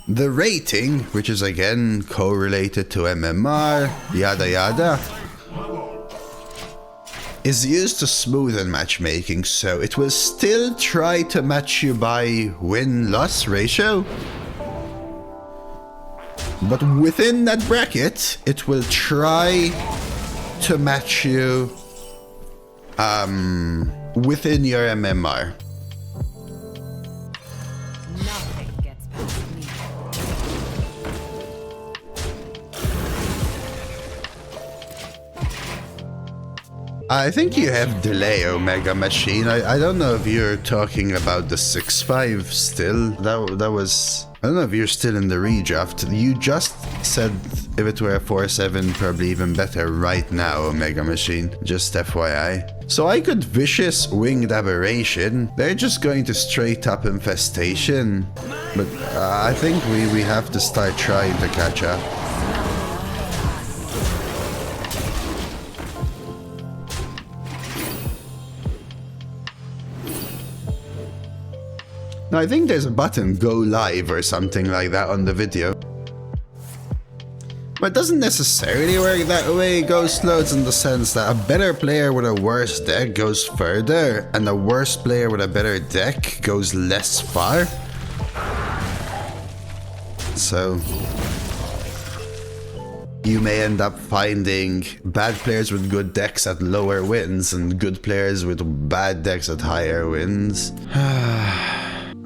Speaker 2: the rating, which is again correlated to MMR, yada yada, is used to smoothen matchmaking, so it will still try to match you by win-loss ratio. But within that bracket, it will try to match you within your MMR.
Speaker 3: Nothing gets past me.
Speaker 2: I think you have delay, Omega Machine. I don't know if you're talking about the 6-5 still. That was... I don't know if you're still in the redraft. You just said if it were a 4-7, probably even better right now, Omega Machine. Just FYI. So I could Vicious Winged Aberration. They're just going to straight up Infestation. But I think we have to start trying to catch up. Now, I think there's a button, go live or something like that on the video. But it doesn't necessarily work that way, Ghost Loads, in the sense that a better player with a worse deck goes further, and a worse player with a better deck goes less far. So you may end up finding bad players with good decks at lower wins, and good players with bad decks at higher wins.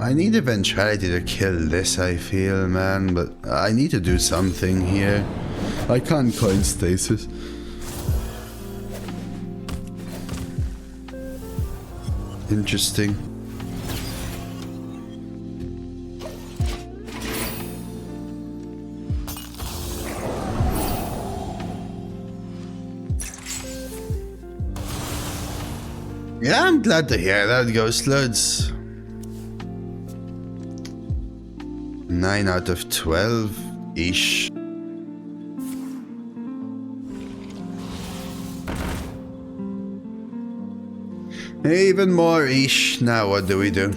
Speaker 2: I need eventuality to kill this, I feel, man, but I need to do something here. I can't coin stasis. Interesting. Yeah, I'm glad to hear that, Ghost Loads. 9 out of 12-ish. Even more-ish. Now what do we do?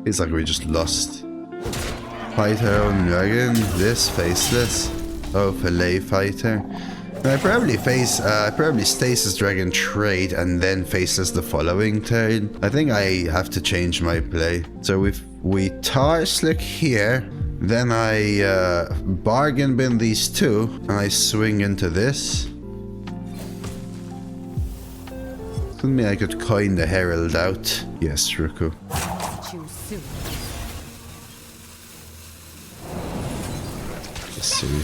Speaker 2: It's like we just lost. Fight our own dragon. This faceless. Oh, fillet fighter. I probably stasis dragon trade and then faceless the following turn. I think I have to change my play. So if we tar slick here, then I bargain bin these two and I swing into this. Doesn't mean I could coin the herald out. Yes, Ruku.
Speaker 3: Choose soon.
Speaker 2: Let's see.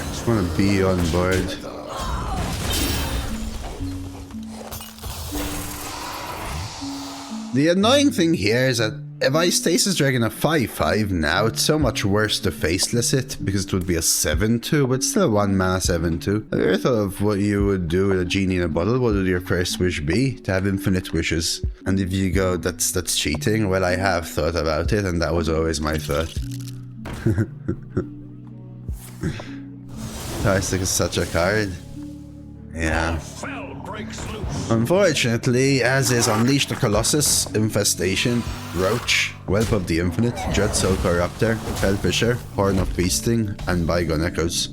Speaker 2: Just want to be on board. The annoying thing here is that if I Stasis Dragon a 5/5 now, it's so much worse to faceless it, because it would be a 7/2, but still 1 mana 7/2. Have you ever thought of what you would do with a genie in a bottle? What would your first wish be? To have infinite wishes. And if you go, that's cheating, well, I have thought about it, and that was always my thought. Tarsic is such a card. Yeah. Unfortunately, as is Unleash the Colossus, Infestation, Roach, Whelp of the Infinite, Dread Soul Corruptor, Hellfisher, Horn of Feasting, and Bygone Echoes.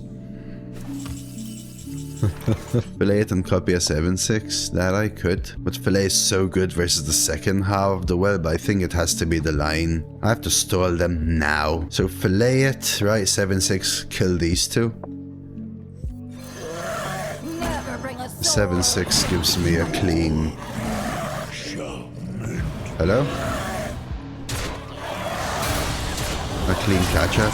Speaker 2: Fillet it and copy a 7/6, that I could. But Fillet is so good versus the second half of the web, I think it has to be the line. I have to stall them now. So Fillet it, right, 7/6, kill these two. 7/6 gives me a clean. Hello? A clean catch up.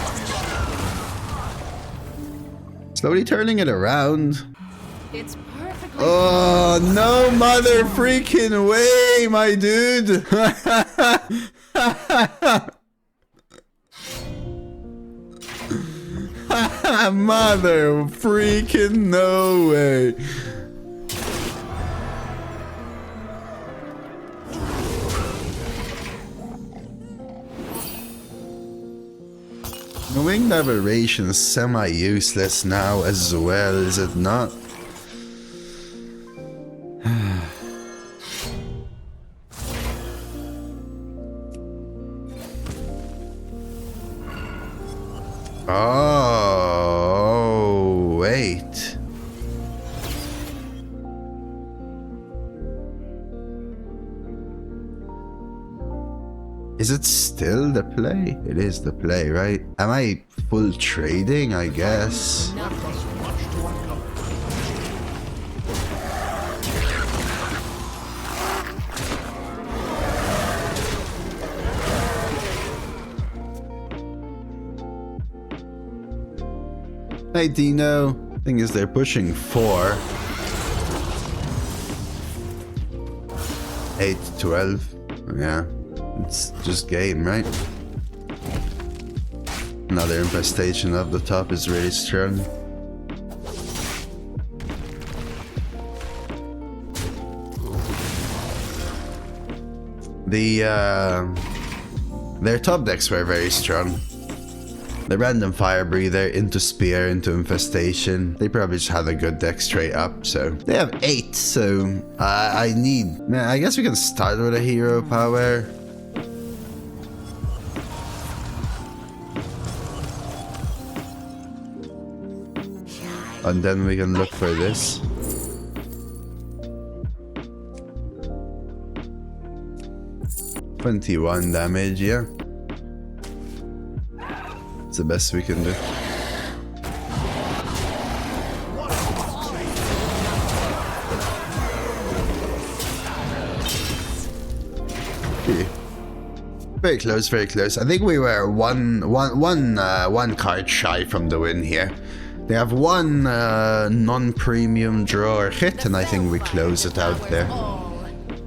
Speaker 2: Slowly turning it around.
Speaker 3: It's perfectly.
Speaker 2: Oh, no mother freaking way, my dude. Mother freaking no way. The Winged Aberration is semi-useless now as well, is it not? Oh, wait. Is it still the play? It is the play, right? Am I full trading? I guess. Hey Dino. Thing is, they're pushing 4. 8, 12. Yeah. It's just game, right? Another infestation up the top is really strong. Their top decks were very strong. The random fire breather into spear into infestation. They probably just had a good deck straight up. So they have 8. So I need. Man, I guess we can start with a hero power. And then we can look for this. $21 damage, yeah. It's the best we can do. Okay. Very close, very close. I think we were one card shy from the win here. They have one non-premium draw or hit, and I think we close it out there.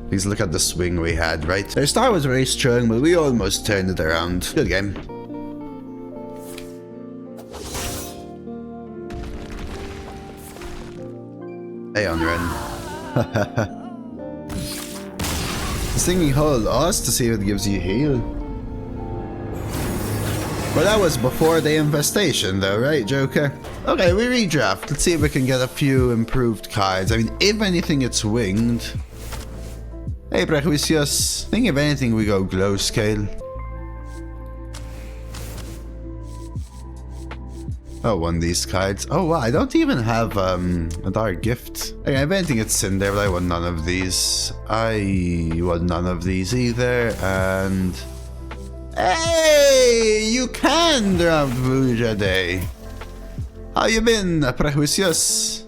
Speaker 2: Please look at the swing we had, right? Their start was very strong, but we almost turned it around. Good game. Hey, on Ren. Stinging Hold Us to see if it gives you heal. Well, that was before the infestation though, right, Joker? Okay, we redraft. Let's see if we can get a few improved cards. I mean, if anything, it's winged. Hey, Prejuicios. I think if anything, we go glow scale. Oh, one of these cards. Oh, wow, I don't even have a dark gift. Okay, if anything, it's in there, but I want none of these. I want none of these either, and... Hey, you can draft Vuja Day. How you been, Prejuicios?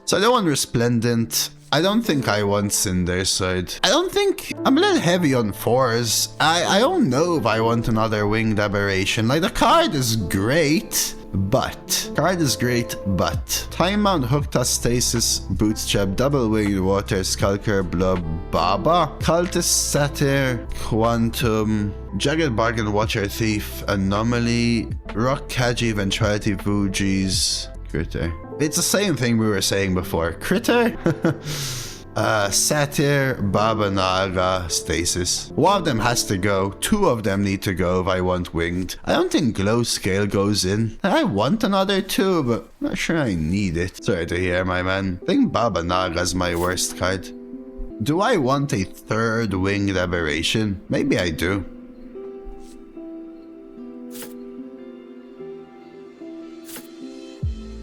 Speaker 2: So I don't want Resplendent. I don't think I want Cinder Sword. I don't think... I'm a little heavy on 4s. I don't know if I want another Winged Aberration. Like, the card is great, but... Time-Bound Hooktusk Stasis, Bootstrap, Double Winged Water, Skulker, Blob, Baba, Cultist, Satyr, Quantum, Jagged Bargain, Watcher, Thief, Anomaly, Rock, Kaji, Ventrality, Fuji's, Critter. It's the same thing we were saying before. Critter? Satyr, Baba Naga, Stasis. One of them has to go. Two of them need to go if I want Winged. I don't think Glow Scale goes in. I want another two, but I'm not sure I need it. Sorry to hear, my man. I think Baba Naga's my worst card. Do I want a third Winged Aberration? Maybe I do.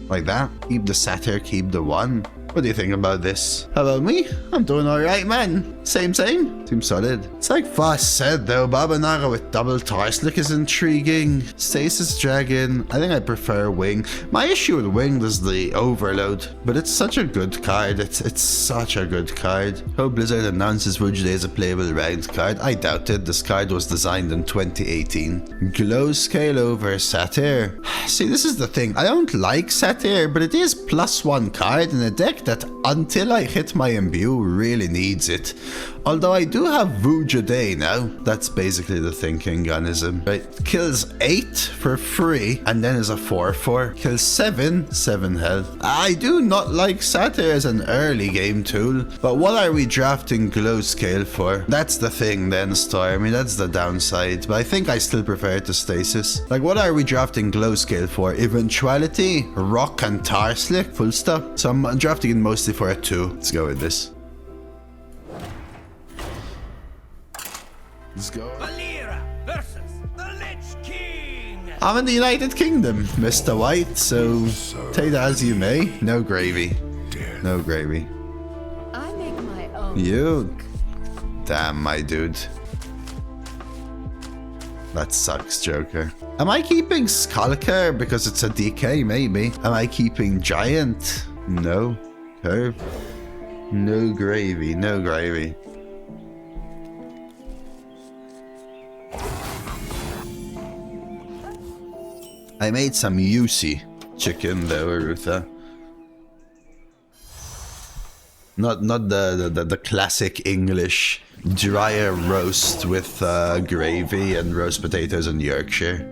Speaker 2: Like that. Keep the Satyr, keep the one. What do you think about this? How about me? I'm doing alright, man. Same. Seems solid. It's like Voss said though, Baba Naga with double Tarslick is intriguing. Stasis Dragon, I think I prefer Wing. My issue with Wing is the Overload, but it's such a good card. It's such a good card. Hope Blizzard announces Vuja Day as a playable ranked card. I doubt it. This card was designed in 2018. Glow Scale over Satyr. See, this is the thing. I don't like Satyr, but it is +1 card in a deck that until I hit my Imbue really needs it. Although I do have Vuja Day now. That's basically the thinking, Gunism. Right? Kills 8 for free and then is a 4/4. Kills 7 health. I do not like Satyr as an early game tool, but what are we drafting Glow Scale for? That's the thing then, Stormy. That's the downside, but I think I still prefer it to Stasis. Like, what are we drafting Glow Scale for? Eventuality, Rock and Tarslick, full stop. So I'm drafting it mostly for a 2. Let's go with this. Let's go.
Speaker 5: Valera versus the Lich King.
Speaker 2: I'm in the United Kingdom, Mr. White, so take that as you may. No gravy. No gravy.
Speaker 3: I make my own.
Speaker 2: You. Damn, my dude. That sucks, Joker. Am I keeping Skulker because it's a DK? Maybe. Am I keeping Giant? No. Curve. No gravy. No gravy. I made some Yusi chicken though, Arutha. Not the classic English drier roast with gravy and roast potatoes and Yorkshire.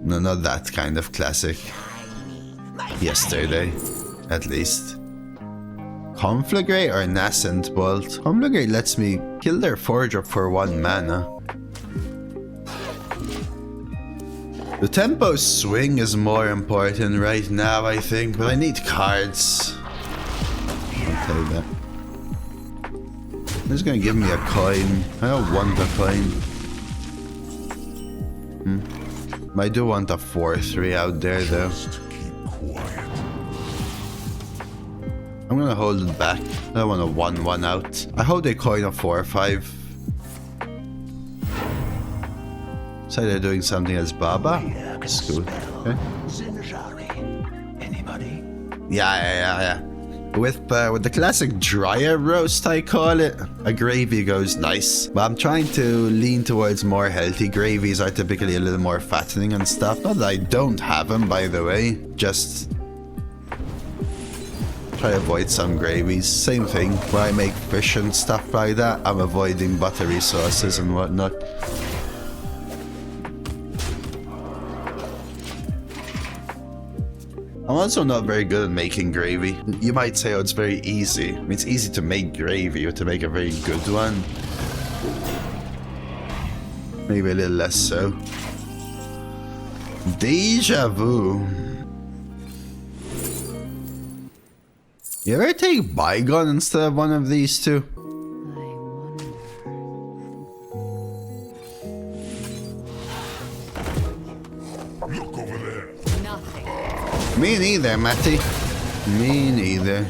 Speaker 2: No, not that kind of classic. Yesterday, at least. Conflagrate or Nascent Bolt? Conflagrate lets me kill their 4-drop for 1 mana. The tempo swing is more important right now, I think, but I need cards. I'll play that. This is gonna give me a coin. I don't want a coin. I do want a 4/3 out there, though. I'm gonna hold it back. I don't want a 1/1 out. I hold a coin of 4 or 5. So they're doing something as Baba? That's cool. Okay.
Speaker 1: Anybody?
Speaker 2: Yeah. With the classic drier roast, I call it, a gravy goes nice. But I'm trying to lean towards more healthy gravies. Are typically a little more fattening and stuff. Not that I don't have them, by the way. Just try to avoid some gravies. Same thing, where I make fish and stuff like that, I'm avoiding buttery sauces and whatnot. I'm also not very good at making gravy. You might say, oh, it's very easy. I mean, it's easy to make gravy, but to make a very good one, maybe a little less so. Deja vu. You ever take Bygone instead of one of these two?
Speaker 1: Look over there.
Speaker 3: Nothing.
Speaker 2: Me neither, Matty. Me neither.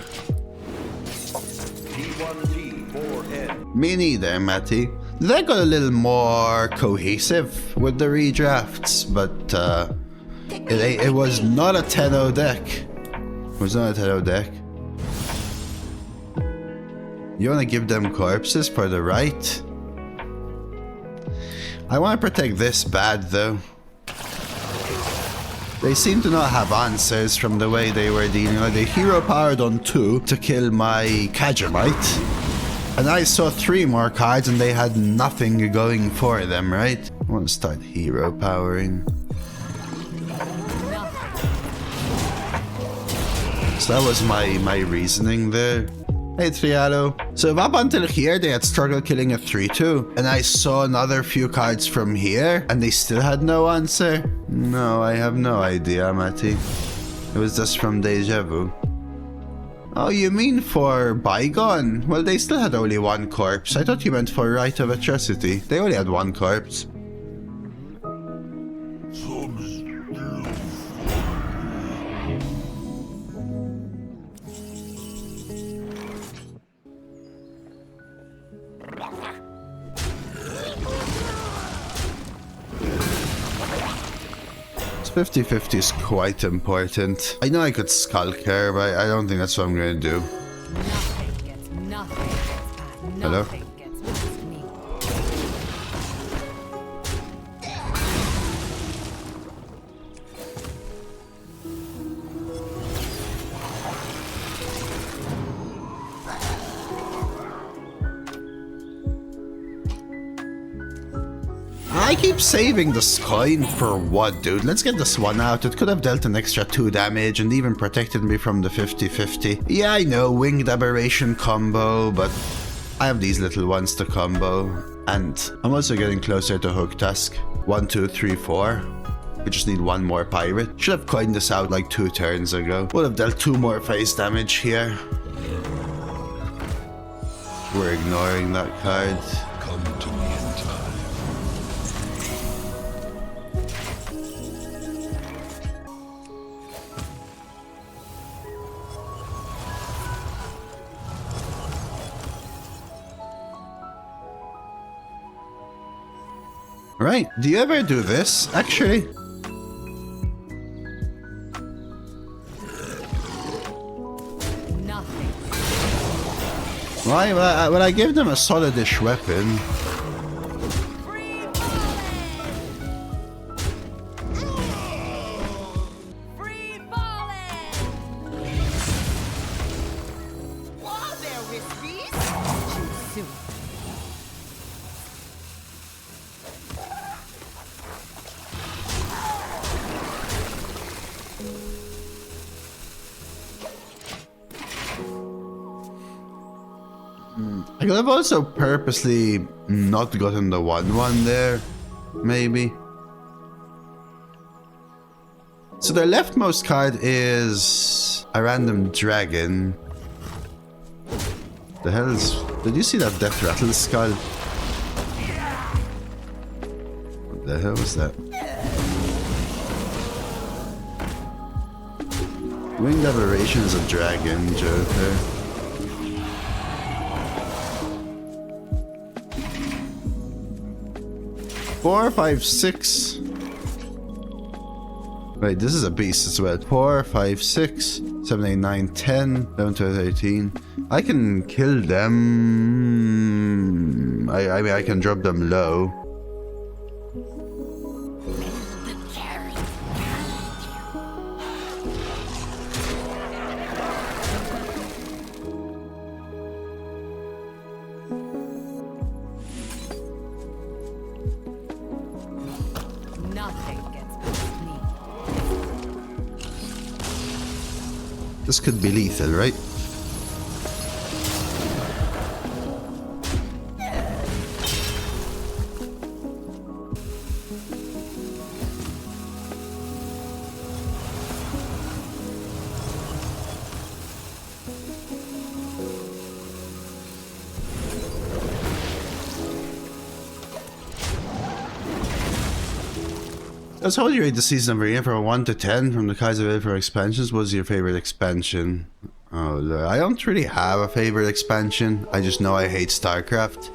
Speaker 2: Me neither, Matty. They got a little more cohesive with the redrafts, but it was not a 10-0 deck. It was not a 10-0 deck. You want to give them corpses for the right? I want to protect this bad, though. They seem to not have answers from the way they were dealing. Like, they hero powered on 2 to kill my Kajamite. And I saw 3 more cards and they had nothing going for them, right? I want to start hero powering. So that was my reasoning there. Hey Triado. So up until here they had struggled killing a 3-2. And I saw another few cards from here and they still had no answer. No, I have no idea, Matty. It was just from Deja Vu. Oh, you mean for Bygone? Well, they still had only 1 corpse. I thought you meant for Rite of Atrocity. They only had 1 corpse. It's 50-50 is quite important. I know I could Skulk here, but I don't think that's what I'm going to do.
Speaker 3: Nothing gets past.
Speaker 2: Hello?
Speaker 3: Nothing gets past me.
Speaker 2: I keep saving this coin for what, dude? Let's get this one out. It could have dealt an extra 2 damage and even protected me from the 50-50. Yeah, I know, Winged Aberration combo, but I have these little ones to combo. And I'm also getting closer to Hooktusk. 1, 2, 3, 4. We just need 1 more pirate. Should have coined this out like 2 turns ago. Would have dealt 2 more face damage here. We're ignoring that card.
Speaker 5: Come to me in time.
Speaker 2: Right, do you ever do this, actually?
Speaker 3: Nothing.
Speaker 2: Why? Well, I give them a solid-ish weapon.
Speaker 3: Free falling! Free falling!
Speaker 6: Whoa there, Wispies!
Speaker 3: Too soon.
Speaker 2: I could have also purposely not gotten the 1-1 there, maybe. So their leftmost card is a random dragon. The hell is... Did you see that Death Rattle skull? What the hell was that? Winged Aberration is a dragon, Joker. Four, 5, 6. Wait, this is a beast as well. 4, 5, 6, 7, 8, 9, 10, 11, 12, 13. I can kill them. I mean, I can drop them low.
Speaker 3: Nothing gets past me.
Speaker 2: This could be lethal, right? Let's hold you rate the season of Arena from 1 to 10 from the Kaiser for expansions. What was your favorite expansion? Oh, look, I don't really have a favorite expansion. I just know I hate StarCraft.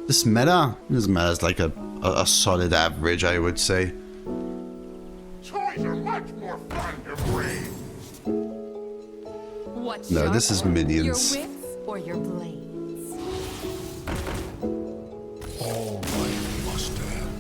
Speaker 2: This meta is like a solid average, I would say.
Speaker 1: Toys are much more fun to breed.
Speaker 3: What's
Speaker 2: No, this is minions.
Speaker 3: Your wits or your blades?
Speaker 1: All life must end.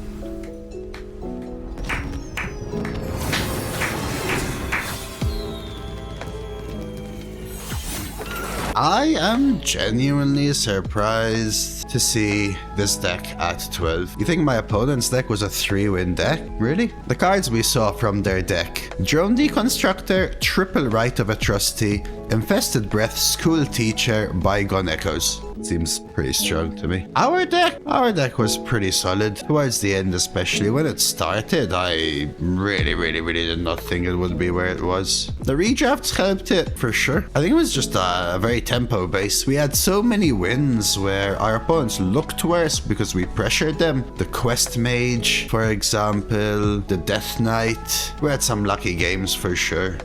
Speaker 2: I am genuinely surprised to see this deck at 12. You think my opponent's deck was a 3-win deck? Really? The cards we saw from their deck: Drone Deconstructor, Triple Right of a Trustee, Infested Breath, School Teacher, Bygone Echoes. Seems pretty strong to me. Our deck was pretty solid towards the end, especially when it started. I really did not think it would be where it was. The redrafts helped it for sure. I think it was just a very tempo based. We had so many wins where our opponents looked worse because we pressured them. The Quest Mage, for example, the Death Knight. We had some lucky games for sure.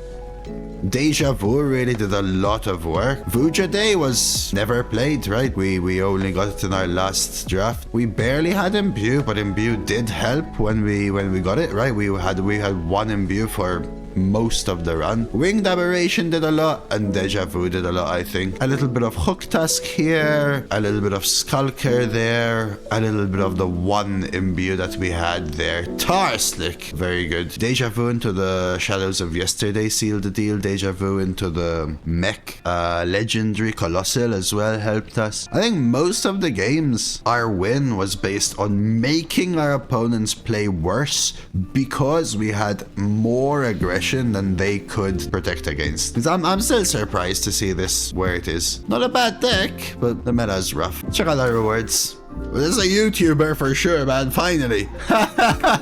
Speaker 2: Deja Vu really did a lot of work. Vuja Day was never played, right? We only got it in our last draft. We barely had Imbue, but Imbue did help when we got it, right? We had one Imbue for most of the run. Winged Aberration did a lot, and Deja Vu did a lot, I think. A little bit of Hooktusk here, a little bit of Skulker there, a little bit of the one Imbue that we had there. Tarslick, very good. Deja Vu into the Shadows of Yesterday sealed the deal. Deja Vu into the Mech. Legendary Colossal as well helped us. I think most of the games, our win was based on making our opponents play worse because we had more aggression than they could protect against. I'm still surprised to see this where it is. Not a bad deck, but the meta is rough. Check out our rewards. This is a YouTuber for sure, man. Finally. A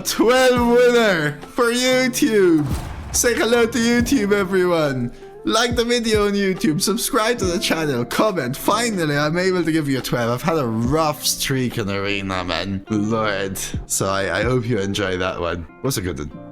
Speaker 2: 12 winner for YouTube. Say hello to YouTube, everyone. Like the video on YouTube, subscribe to the channel, comment. Finally, I'm able to give you a 12. I've had a rough streak in Arena, man. Lord. So I hope you enjoy that one. What's a good one?